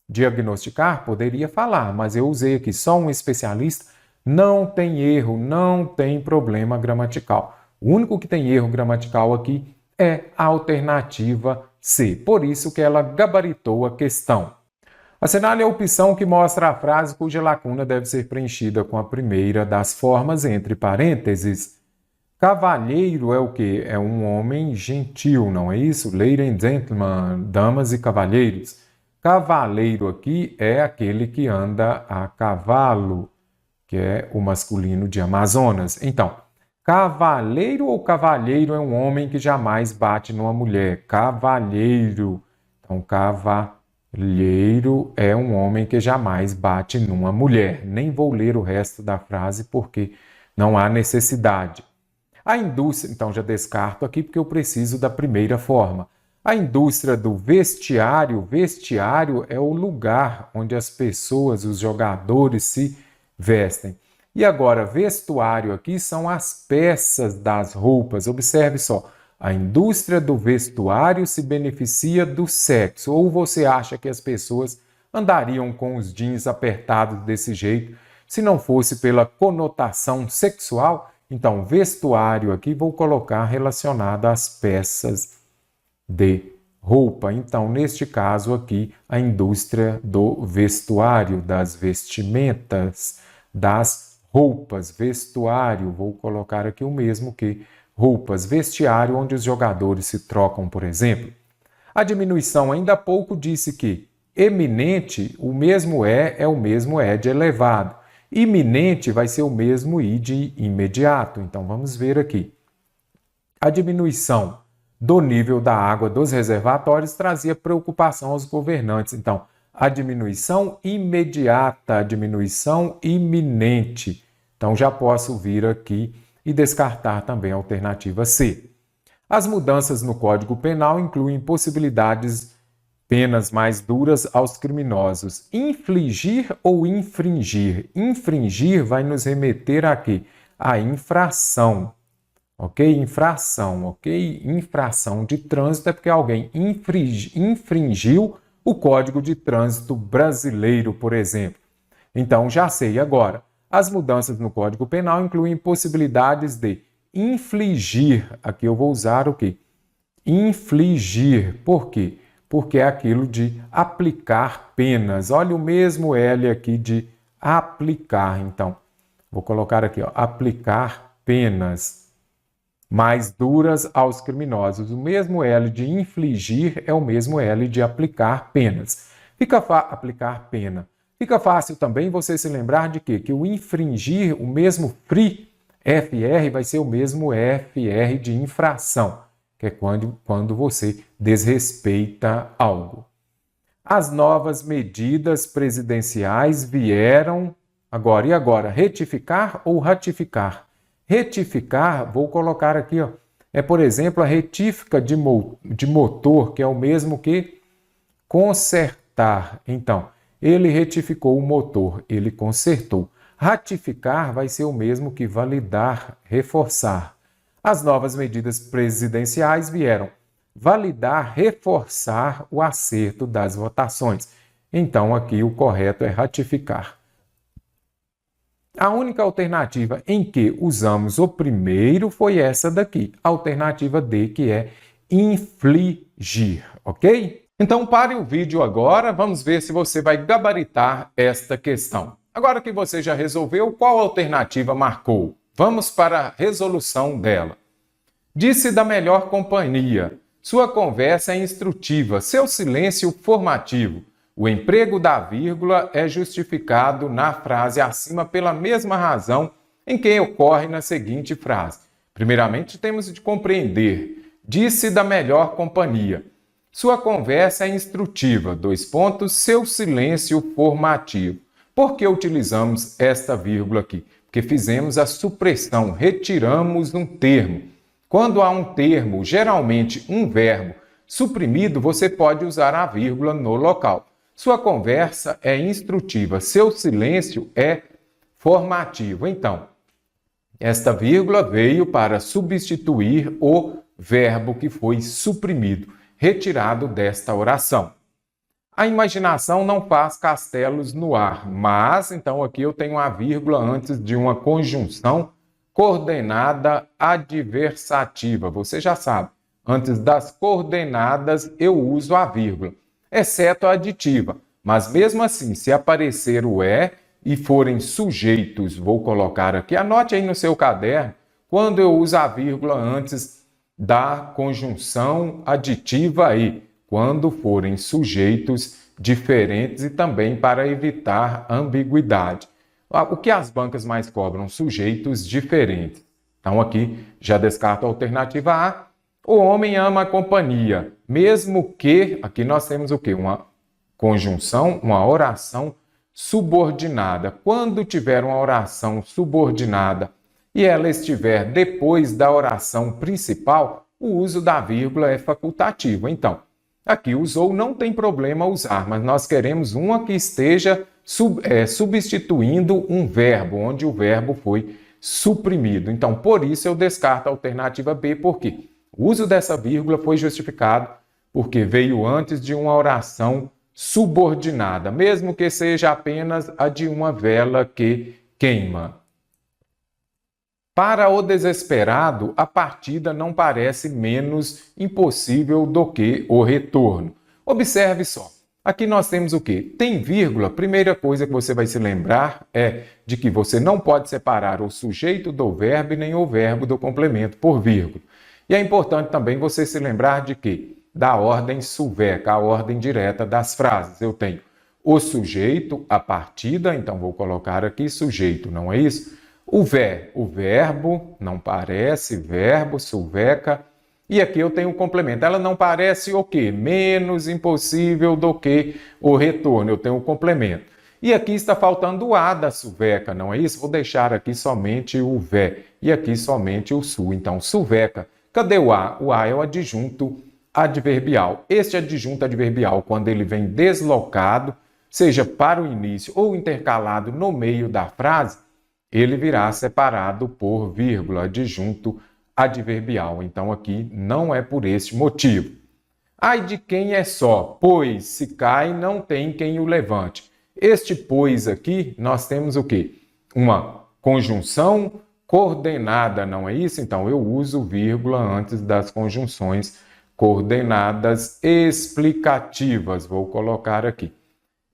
Speaker 1: diagnosticar? Poderia falar, mas eu usei aqui só um especialista. Não tem erro, não tem problema gramatical. O único que tem erro gramatical aqui é a alternativa C. Por isso que ela gabaritou a questão. Assinale a opção que mostra a frase cuja lacuna deve ser preenchida com a primeira das formas entre parênteses. Cavalheiro é o quê? É um homem gentil, não é isso? Ladies and gentlemen, damas e cavalheiros. Cavaleiro aqui é aquele que anda a cavalo, que é o masculino de Amazonas. Então, cavaleiro ou cavalheiro é um homem que jamais bate numa mulher. Cavalheiro. Então, cavalheiro é um homem que jamais bate numa mulher. Nem vou ler o resto da frase porque não há necessidade. A indústria, então já descarto aqui porque eu preciso da primeira forma. A indústria do vestiário, vestiário é o lugar onde as pessoas, os jogadores se vestem. E agora, vestuário aqui são as peças das roupas. Observe só, a indústria do vestuário se beneficia do sexo. Ou você acha que as pessoas andariam com os jeans apertados desse jeito se não fosse pela conotação sexual? Então, vestuário aqui vou colocar relacionado às peças de roupa. Então, neste caso aqui, a indústria do vestuário, das vestimentas, das roupas, vestuário, vou colocar aqui o mesmo que roupas, vestiário, onde os jogadores se trocam, por exemplo. A diminuição, ainda há pouco, disse que eminente, o mesmo é o mesmo é de elevado. Iminente vai ser o mesmo i de imediato. Então, vamos ver aqui. A diminuição do nível da água dos reservatórios trazia preocupação aos governantes. Então, a diminuição imediata, a diminuição iminente. Então, já posso vir aqui e descartar também a alternativa C. As mudanças no Código Penal incluem possibilidades penas mais duras aos criminosos. Infligir ou infringir? Infringir vai nos remeter a quê? A infração. Ok? Infração, ok? Infração de trânsito é porque alguém infringiu o Código de Trânsito brasileiro, por exemplo. Então, já sei agora. As mudanças no Código Penal incluem possibilidades de infligir. Aqui eu vou usar o quê? Infligir. Por quê? Porque é aquilo de aplicar penas. Olha o mesmo L aqui de aplicar. Então, vou colocar aqui, ó, aplicar penas mais duras aos criminosos. O mesmo L de infligir é o mesmo L de aplicar penas. Aplicar pena. Fica fácil também você se lembrar de quê? Que o infringir, o mesmo FR, vai ser o mesmo FR de infração, que é quando você desrespeita algo. As novas medidas presidenciais vieram agora. E agora? Retificar ou ratificar? Retificar, vou colocar aqui, ó, é, por exemplo, a retífica de motor, que é o mesmo que consertar. Então, ele retificou o motor, ele consertou. Ratificar vai ser o mesmo que validar, reforçar. As novas medidas presidenciais vieram validar, reforçar o acerto das votações. Então, aqui o correto é ratificar. A única alternativa em que usamos o primeiro foi essa daqui, a alternativa D, que é infligir, ok? Então, pare o vídeo agora, vamos ver se você vai gabaritar esta questão. Agora que você já resolveu, qual alternativa marcou? Vamos para a resolução dela. Disse da melhor companhia. Sua conversa é instrutiva, seu silêncio formativo. O emprego da vírgula é justificado na frase acima pela mesma razão em que ocorre na seguinte frase. Primeiramente, temos de compreender. Disse da melhor companhia. Sua conversa é instrutiva. Seu silêncio formativo. Por que utilizamos esta vírgula aqui? Porque fizemos a supressão, retiramos um termo. Quando há um termo, geralmente um verbo, suprimido, você pode usar a vírgula no local. Sua conversa é instrutiva, seu silêncio é formativo. Então, esta vírgula veio para substituir o verbo que foi suprimido, retirado desta oração. A imaginação não faz castelos no ar, mas, então, aqui eu tenho a vírgula antes de uma conjunção coordenada adversativa. Você já sabe, antes das coordenadas eu uso a vírgula, exceto a aditiva. Mas mesmo assim, se aparecer o é e forem sujeitos, vou colocar aqui, anote aí no seu caderno, quando eu uso a vírgula antes da conjunção aditiva aí, quando forem sujeitos diferentes e também para evitar ambiguidade. O que as bancas mais cobram? Sujeitos diferentes. Então aqui já descarto a alternativa A. O homem ama a companhia, mesmo que, aqui nós temos o quê? Uma conjunção, uma oração subordinada. Quando tiver uma oração subordinada e ela estiver depois da oração principal, o uso da vírgula é facultativo. Então, aqui usou, não tem problema usar, mas nós queremos uma que esteja substituindo um verbo, onde o verbo foi suprimido. Então, por isso eu descarto a alternativa B, porque o uso dessa vírgula foi justificado porque veio antes de uma oração subordinada, mesmo que seja apenas a de uma vela que queima. Para o desesperado, a partida não parece menos impossível do que o retorno. Observe só. Aqui nós temos o quê? Tem vírgula. Primeira coisa que você vai se lembrar é de que você não pode separar o sujeito do verbo e nem o verbo do complemento por vírgula. E é importante também você se lembrar de que da ordem suveca, a ordem direta das frases. Eu tenho o sujeito, a partida, então vou colocar aqui sujeito, não é isso? O verbo, não parece, verbo, suveca. E aqui eu tenho um complemento. Ela não parece o quê? Menos impossível do que o retorno. Eu tenho um complemento. E aqui está faltando o A da suveca, não é isso? Vou deixar aqui somente o vé e aqui somente o su. Então, suveca. Cadê o A? O A é o adjunto adverbial. Este adjunto adverbial, quando ele vem deslocado, seja para o início ou intercalado no meio da frase, ele virá separado por vírgula, adjunto adverbial. Então, aqui não é por este motivo. Ai de quem é só, pois se cai, não tem quem o levante. Este pois aqui, nós temos o quê? Uma conjunção coordenada, não é isso? Então, eu uso vírgula antes das conjunções coordenadas explicativas. Vou colocar aqui.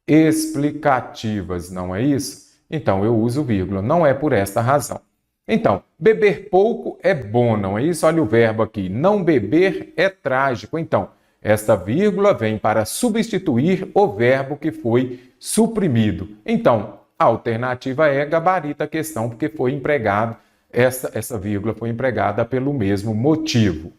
Speaker 1: Explicativas, não é isso? Então, eu uso vírgula. Não é por esta razão. Então, beber pouco é bom, não é isso? Olha o verbo aqui. Não beber é trágico. Então, esta vírgula vem para substituir o verbo que foi suprimido. Então, a alternativa é gabarita a questão, porque foi empregado, essa vírgula foi empregada pelo mesmo motivo.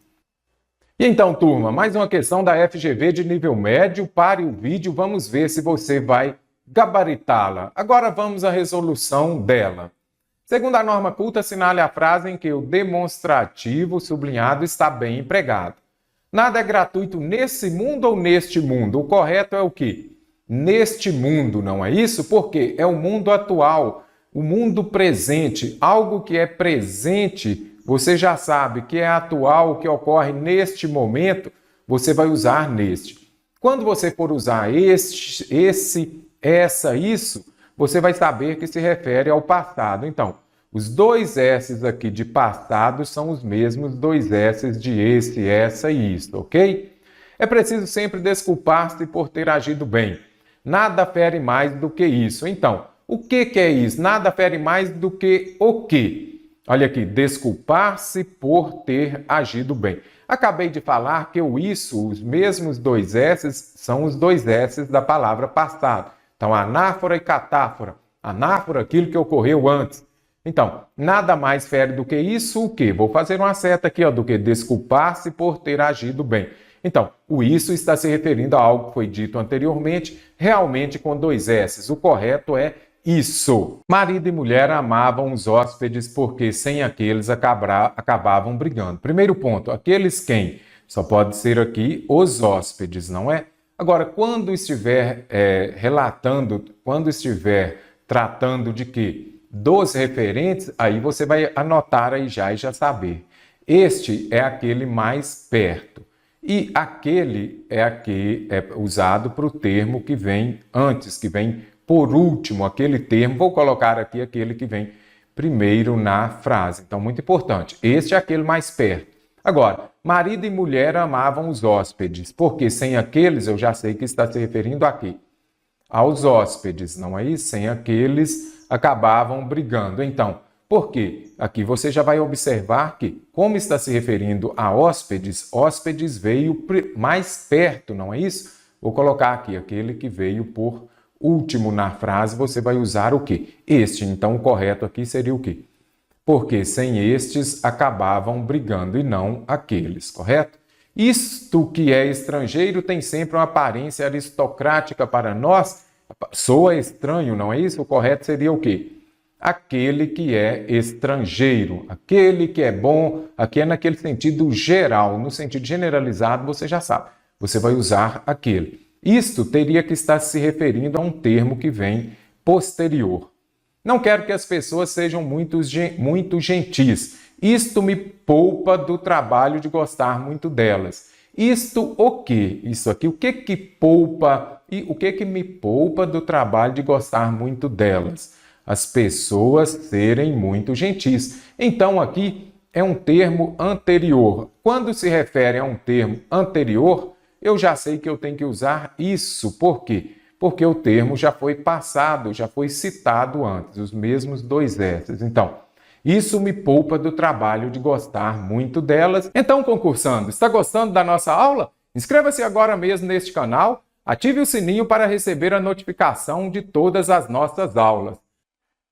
Speaker 1: E então, turma, mais uma questão da FGV de nível médio. Pare o vídeo, vamos ver se você vai gabaritá-la. Agora vamos à resolução dela. Segundo a norma culta, assinale a frase em que o demonstrativo sublinhado está bem empregado. Nada é gratuito nesse mundo ou neste mundo? O correto é o quê? Neste mundo, não é isso? Porque é o mundo atual, o mundo presente, algo que é presente, você já sabe que é atual, que ocorre neste momento, você vai usar neste. Quando você for usar isso, você vai saber que se refere ao passado. Então, os dois S's aqui de passado são os mesmos dois S's de esse, essa e isso, ok? É preciso sempre desculpar-se por ter agido bem. Nada fere mais do que isso. Então, o que é isso? Nada fere mais do que o quê? Olha aqui, desculpar-se por ter agido bem. Acabei de falar que o isso, os mesmos dois S's, são os dois S's da palavra passado. Então, anáfora e catáfora. Anáfora, aquilo que ocorreu antes. Então, nada mais fere do que isso, o quê? Vou fazer uma seta aqui, ó, do que desculpar-se por ter agido bem. Então, o isso está se referindo a algo que foi dito anteriormente, realmente com dois S's. O correto é isso. Marido e mulher amavam os hóspedes porque sem aqueles acabavam brigando. Primeiro ponto, aqueles quem? Só pode ser aqui os hóspedes, não é? Agora, quando estiver quando estiver tratando de quê? Dos referentes, aí você vai anotar aí já e já saber. Este é aquele mais perto. E aquele é usado para o termo que vem antes, que vem por último, aquele termo. Vou colocar aqui aquele que vem primeiro na frase. Então, muito importante. Este é aquele mais perto. Agora, marido e mulher amavam os hóspedes, porque sem aqueles eu já sei que está se referindo a quê? Aos hóspedes, não é isso? Sem aqueles acabavam brigando. Então, por quê? Aqui você já vai observar que, como está se referindo a hóspedes, hóspedes veio mais perto, não é isso? Vou colocar aqui aquele que veio por último na frase, você vai usar o quê? Este. Então, o correto aqui seria o quê? Porque sem estes acabavam brigando e não aqueles, correto? Isto que é estrangeiro tem sempre uma aparência aristocrática para nós. Soa estranho, não é isso? O correto seria o quê? Aquele que é estrangeiro, aquele que é bom, aqui é naquele sentido geral, no sentido generalizado você já sabe, você vai usar aquele. Isto teria que estar se referindo a um termo que vem posterior. Não quero que as pessoas sejam muito gentis. Isto me poupa do trabalho de gostar muito delas. Isto o quê? Isso aqui, o que que poupa e o que que me poupa do trabalho de gostar muito delas? As pessoas serem muito gentis. Então, aqui é um termo anterior. Quando se refere a um termo anterior, eu já sei que eu tenho que usar isso. Por quê? Porque o termo já foi passado, já foi citado antes, os mesmos dois S's. Então, isso me poupa do trabalho de gostar muito delas. Então, concursando, está gostando da nossa aula? Inscreva-se agora mesmo neste canal, ative o sininho para receber a notificação de todas as nossas aulas.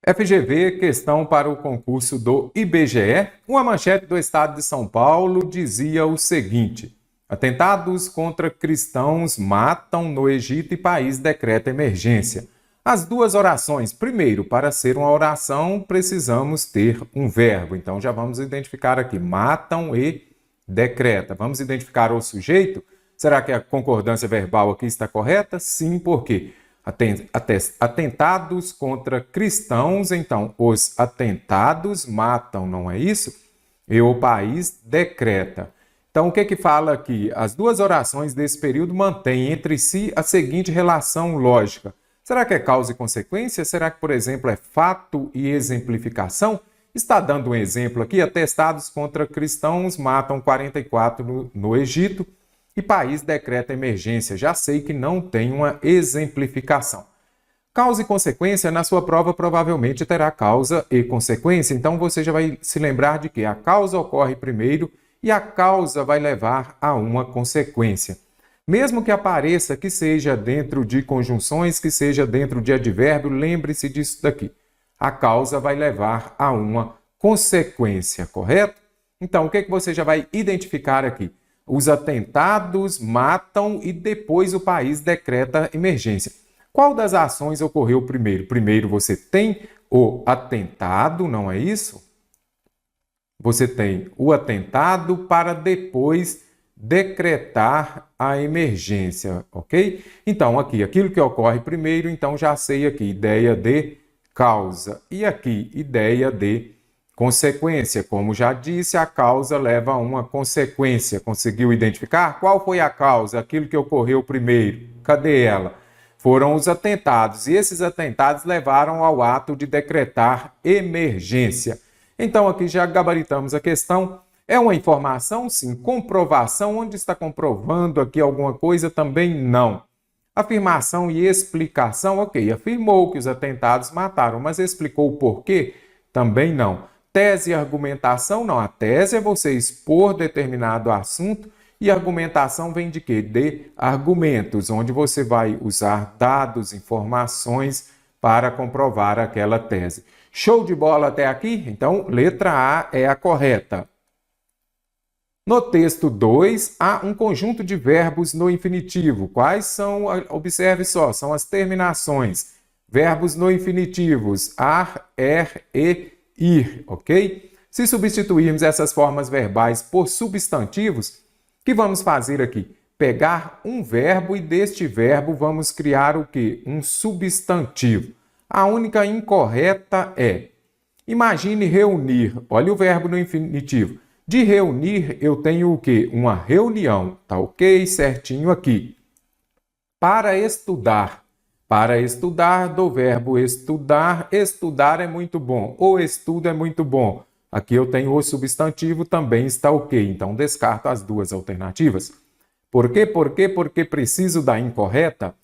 Speaker 1: FGV, questão para o concurso do IBGE. Uma manchete do estado de São Paulo dizia o seguinte: atentados contra cristãos matam no Egito e país decreta emergência. As duas orações. Primeiro, para ser uma oração, precisamos ter um verbo. Então, já vamos identificar aqui, matam e decreta. Vamos identificar o sujeito? Será que a concordância verbal aqui está correta? Sim, por quê? Atentados contra cristãos, então, os atentados matam, não é isso? E o país decreta. Então, o que que fala aqui? As duas orações desse período mantêm entre si a seguinte relação lógica. Será que é causa e consequência? Será que, por exemplo, é fato e exemplificação? Está dando um exemplo aqui. Atestados contra cristãos matam 44 no Egito e país decreta emergência. Já sei que não tem uma exemplificação. Causa e consequência, na sua prova, provavelmente terá causa e consequência. Então, você já vai se lembrar de que a causa ocorre primeiro e a causa vai levar a uma consequência. Mesmo que apareça que seja dentro de conjunções, que seja dentro de advérbio, lembre-se disso daqui. A causa vai levar a uma consequência, correto? Então, o que que você já vai identificar aqui? Os atentados matam e depois o país decreta emergência. Qual das ações ocorreu primeiro? Primeiro você tem o atentado, não é isso? Você tem o atentado para depois decretar a emergência, ok? Então, aqui, aquilo que ocorre primeiro, então já sei aqui, ideia de causa. E aqui, ideia de consequência. Como já disse, a causa leva a uma consequência. Conseguiu identificar? Qual foi a causa? Aquilo que ocorreu primeiro. Cadê ela? Foram os atentados. E esses atentados levaram ao ato de decretar emergência. Então, aqui já gabaritamos a questão. É uma informação? Sim. Comprovação? Onde está comprovando aqui alguma coisa? Também não. Afirmação e explicação? Ok, afirmou que os atentados mataram, mas explicou o porquê? Também não. Tese e argumentação, não. A tese é você expor determinado assunto e argumentação vem de quê? De argumentos, onde você vai usar dados, informações para comprovar aquela tese. Show de bola até aqui? Então, letra A é a correta. No texto 2, há um conjunto de verbos no infinitivo. Quais são? Observe só, são as terminações. Verbos no infinitivos, ar, e, ir, ok? Se substituirmos essas formas verbais por substantivos, o que vamos fazer aqui? Pegar um verbo e deste verbo vamos criar o quê? Um substantivo. A única incorreta é, imagine reunir, olha o verbo no infinitivo. De reunir, eu tenho o quê? Uma reunião, tá ok? Certinho aqui. Para estudar. Para estudar, do verbo estudar. Estudar é muito bom. O estudo é muito bom. Aqui eu tenho o substantivo, também está ok. Então, descarto as duas alternativas. Por quê? Porque preciso da incorreta.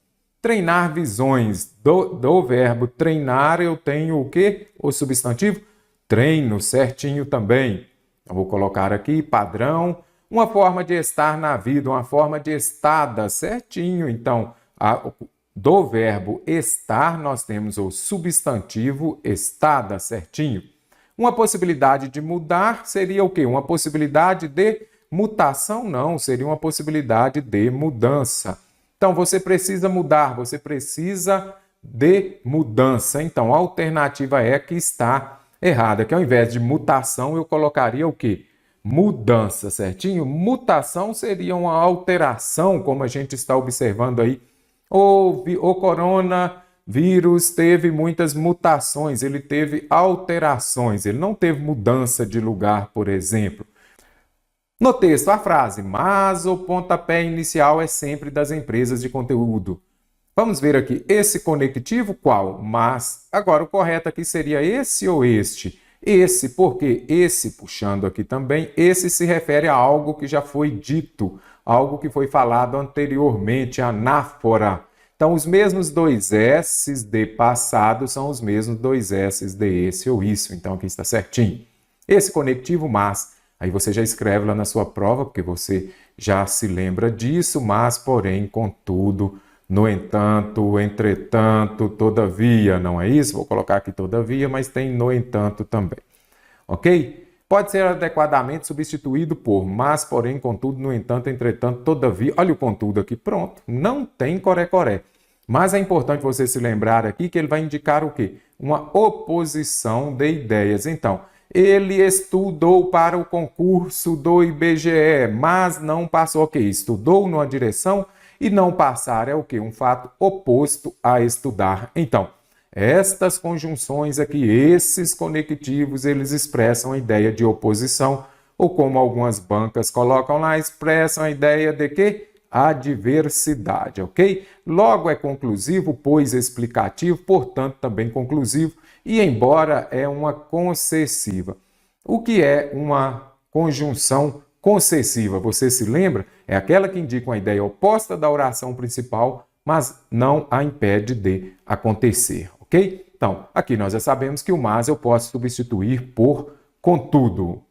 Speaker 1: Treinar visões. Do verbo treinar, eu tenho o quê? O substantivo? Treino, certinho também. Eu vou colocar aqui, padrão, uma forma de estar na vida, uma forma de estada, certinho. Então, do verbo estar, nós temos o substantivo estada, certinho. Uma possibilidade de mudar seria o quê? Uma possibilidade de mutação? Não, seria uma possibilidade de mudança. Então, você precisa mudar, você precisa de mudança. Então, a alternativa é que está errada, que ao invés de mutação, eu colocaria o quê? Mudança, certinho? Mutação seria uma alteração, como a gente está observando aí. O coronavírus teve muitas mutações, ele teve alterações, ele não teve mudança de lugar, por exemplo. No texto, a frase, mas o pontapé inicial é sempre das empresas de conteúdo. Vamos ver aqui, esse conectivo qual? Mas. Agora, o correto aqui seria esse ou este? Esse, porque esse, puxando aqui também, esse se refere a algo que já foi dito, algo que foi falado anteriormente, anáfora. Então, os mesmos dois S's de passado são os mesmos dois S's de esse ou isso. Então, aqui está certinho. Esse conectivo, mas. Aí você já escreve lá na sua prova, porque você já se lembra disso, mas, porém, contudo, no entanto, entretanto, todavia, não é isso? Vou colocar aqui todavia, mas tem no entanto também. Ok? Pode ser adequadamente substituído por mas, porém, contudo, no entanto, entretanto, todavia. Olha o contudo aqui, pronto. Não tem coré-coré. Mas é importante você se lembrar aqui que ele vai indicar o quê? Uma oposição de ideias. Então, ele estudou para o concurso do IBGE, mas não passou. Ok, estudou numa direção e não passar é o quê? Um fato oposto a estudar. Então, estas conjunções aqui, esses conectivos, eles expressam a ideia de oposição, ou como algumas bancas colocam lá, expressam a ideia de quê? Adversidade, ok? Logo é conclusivo, pois explicativo, portanto também conclusivo, e embora é uma concessiva. O que é uma conjunção concessiva? Você se lembra? É aquela que indica uma ideia oposta da oração principal, mas não a impede de acontecer, ok? Então, aqui nós já sabemos que o mas eu posso substituir por contudo.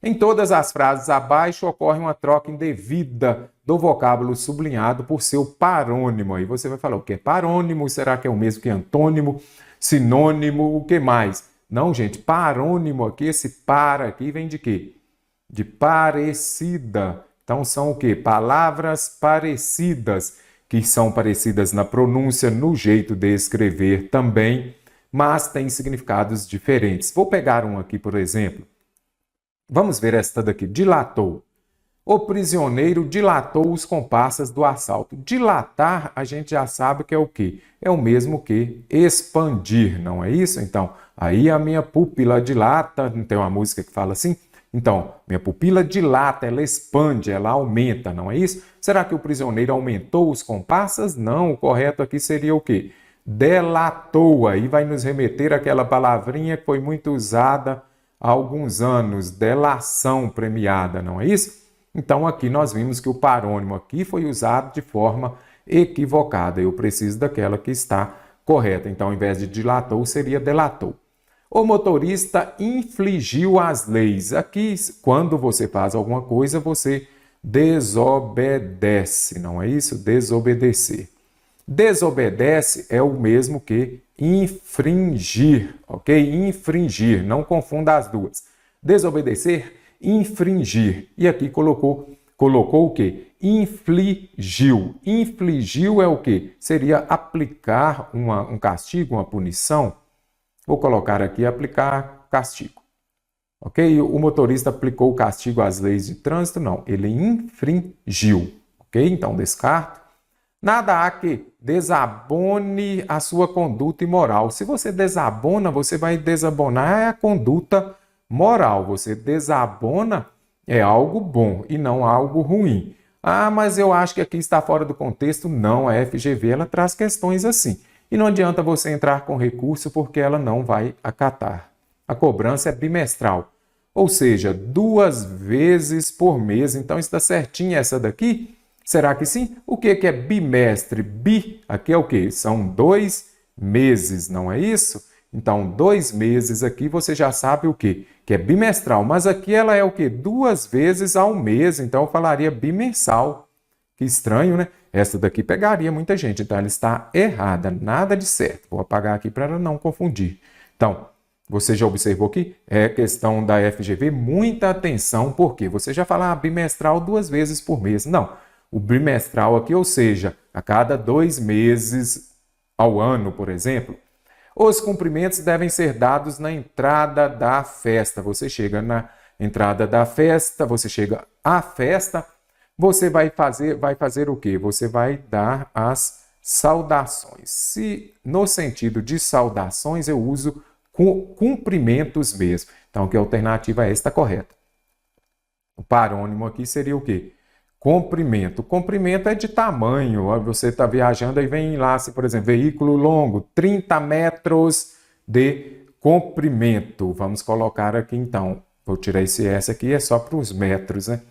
Speaker 1: Em todas as frases abaixo ocorre uma troca indevida do vocábulo sublinhado por seu parônimo. Aí você vai falar, o que é parônimo? Será que é o mesmo que antônimo? Sinônimo? O que mais? Não, gente, parônimo aqui, esse para aqui vem de quê? De parecida. Então são o quê? Palavras parecidas, que são parecidas na pronúncia, no jeito de escrever também, mas têm significados diferentes. Vou pegar um aqui, por exemplo. Vamos ver esta daqui. Dilatou. O prisioneiro dilatou os compassas do assalto. Dilatar, a gente já sabe que é o quê? É o mesmo que expandir, não é isso? Então, aí a minha pupila dilata, não tem uma música que fala assim? Então, minha pupila dilata, ela expande, ela aumenta, não é isso? Será que o prisioneiro aumentou os compassas? Não, o correto aqui seria o quê? Delatou. Aí vai nos remeter àquela palavrinha que foi muito usada há alguns anos, delação premiada, não é isso? Então, aqui nós vimos que o parônimo aqui foi usado de forma equivocada. Eu preciso daquela que está correta. Então, ao invés de dilatou, seria delatou. O motorista infringiu as leis. Aqui, quando você faz alguma coisa, você desobedece, não é isso? Desobedecer. Desobedece é o mesmo que infringir, ok? Infringir, não confunda as duas. Desobedecer, infringir. E aqui colocou o quê? Infligiu. Infligiu é o quê? Seria aplicar um castigo, uma punição. Vou colocar aqui aplicar castigo. Ok? O motorista aplicou o castigo às leis de trânsito? Não, ele infringiu. Ok? Então, descarto. Nada há que desabone a sua conduta imoral. Se você desabona, você vai desabonar a conduta moral. Você desabona é algo bom e não algo ruim. Ah, mas eu acho que aqui está fora do contexto. Não, a FGV ela traz questões assim. E não adianta você entrar com recurso porque ela não vai acatar. A cobrança é bimestral, ou seja, 2 vezes por mês. Então está certinho essa daqui? Será que sim? O que é bimestre? Bi, aqui é o quê? São 2 meses, não é isso? Então, 2 meses aqui você já sabe o quê? Que é bimestral, mas aqui ela é o quê? 2 vezes ao mês, então eu falaria bimensal. Que estranho, né? Essa daqui pegaria muita gente, então ela está errada, nada de certo. Vou apagar aqui para ela não confundir. Então, você já observou aqui? É questão da FGV, muita atenção, porque você já fala bimestral 2 vezes por mês. Não, o bimestral aqui, ou seja, a cada 2 meses ao ano, por exemplo. Os cumprimentos devem ser dados na entrada da festa. Você chega na entrada da festa, você chega à festa, você vai fazer o quê? Você vai dar as saudações. Se no sentido de saudações eu uso cumprimentos mesmo. Então, que a alternativa é esta correta. O parônimo aqui seria o quê? Comprimento. Comprimento é de tamanho. Você está viajando e vem lá, se, por exemplo, veículo longo, 30 metros de comprimento. Vamos colocar aqui então. Vou tirar esse S aqui, é só para os metros, né?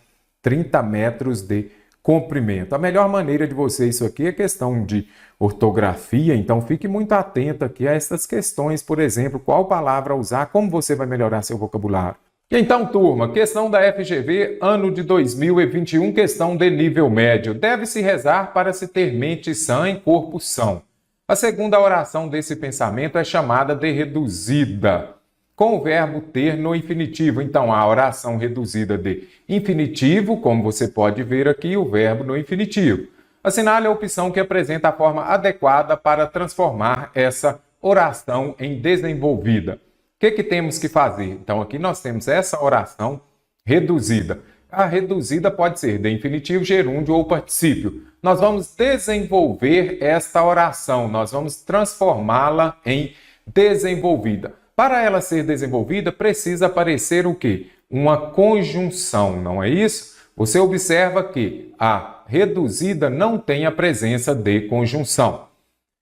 Speaker 1: 30 metros de comprimento. A melhor maneira de você isso aqui é questão de ortografia, então fique muito atento aqui a essas questões, por exemplo, qual palavra usar, como você vai melhorar seu vocabulário. Então, turma, questão da FGV, ano de 2021, questão de nível médio. Deve-se rezar para se ter mente sã em corpo são. A segunda oração desse pensamento é chamada de reduzida, com o verbo ter no infinitivo. Então, a oração reduzida de infinitivo, como você pode ver aqui, o verbo no infinitivo. Assinale a opção que apresenta a forma adequada para transformar essa oração em desenvolvida. O que temos que fazer? Então, aqui nós temos essa oração reduzida. A reduzida pode ser de infinitivo, gerúndio ou particípio. Nós vamos desenvolver esta oração, nós vamos transformá-la em desenvolvida. Para ela ser desenvolvida, precisa aparecer o quê? Uma conjunção, não é isso? Você observa que a reduzida não tem a presença de conjunção.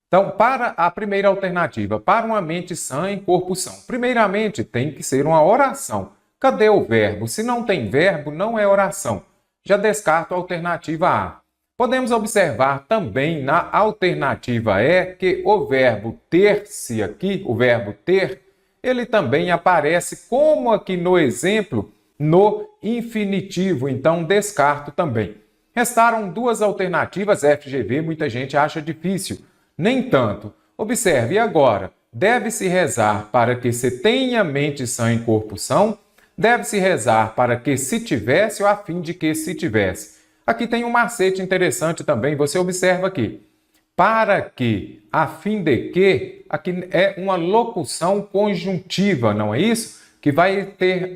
Speaker 1: Então, para a primeira alternativa, para uma mente sã em corpo são. Primeiramente, tem que ser uma oração. Cadê o verbo? Se não tem verbo, não é oração. Já descarto a alternativa A. Podemos observar também na alternativa E que o verbo ter-se aqui, o verbo ter, ele também aparece como aqui no exemplo, no infinitivo. Então, descarto também. Restaram 2 alternativas FGV, muita gente acha difícil. Nem tanto. Observe agora. Deve-se rezar para que se tenha mente sã em corpo são? Deve-se rezar para que se tivesse ou a fim de que se tivesse? Aqui tem um macete interessante também. Você observa aqui. Para que, a fim de que, aqui é uma locução conjuntiva, não é isso? Que vai ter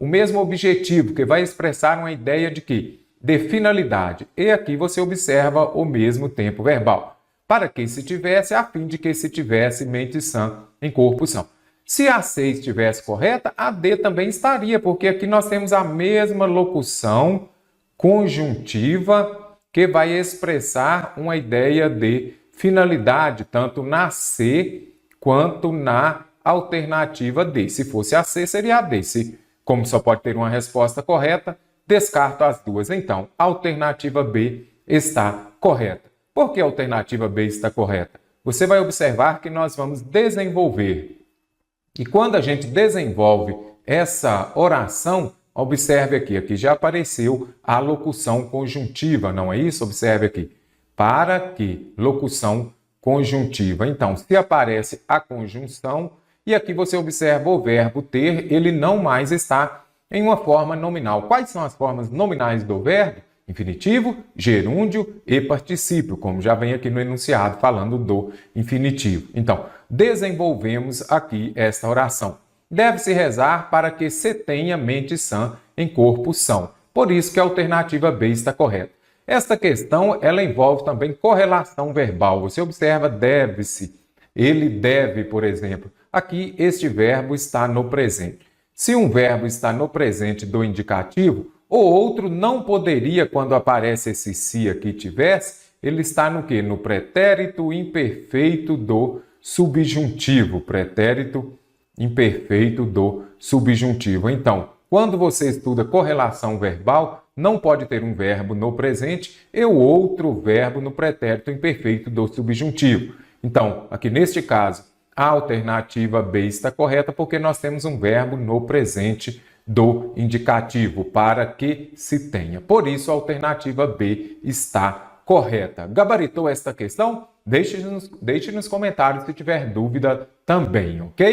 Speaker 1: o mesmo objetivo, que vai expressar uma ideia de quê? De finalidade. E aqui você observa o mesmo tempo verbal. Para que se tivesse, a fim de que se tivesse mente sã em corpo são. Se a C estivesse correta, a D também estaria, porque aqui nós temos a mesma locução conjuntiva que vai expressar uma ideia de finalidade, tanto na C quanto na alternativa D. Se fosse a C, seria a D. Como só pode ter uma resposta correta, descarto as duas. Então, a alternativa B está correta. Por que a alternativa B está correta? Você vai observar que nós vamos desenvolver E quando a gente desenvolve essa oração, observe aqui já apareceu a locução conjuntiva, não é isso? Observe aqui. Para que, locução conjuntiva. Então, se aparece a conjunção, e aqui você observa o verbo ter, ele não mais está em uma forma nominal. Quais são as formas nominais do verbo? Infinitivo, gerúndio e particípio, como já vem aqui no enunciado falando do infinitivo. Então, desenvolvemos aqui esta oração. Deve-se rezar para que se tenha mente sã em corpo são. Por isso que a alternativa B está correta. Esta questão, ela envolve também correlação verbal. Você observa, deve-se. Ele deve, por exemplo. Aqui, este verbo está no presente. Se um verbo está no presente do indicativo, o outro não poderia, quando aparece esse se aqui, tivesse, ele está no quê? No pretérito imperfeito do subjuntivo. Pretérito imperfeito do subjuntivo. Então, quando você estuda correlação verbal, não pode ter um verbo no presente e o outro verbo no pretérito imperfeito do subjuntivo. Então, aqui neste caso, a alternativa B está correta porque nós temos um verbo no presente do indicativo, para que se tenha. Por isso, a alternativa B está correta. Gabaritou esta questão? Deixe nos comentários se tiver dúvida também, ok?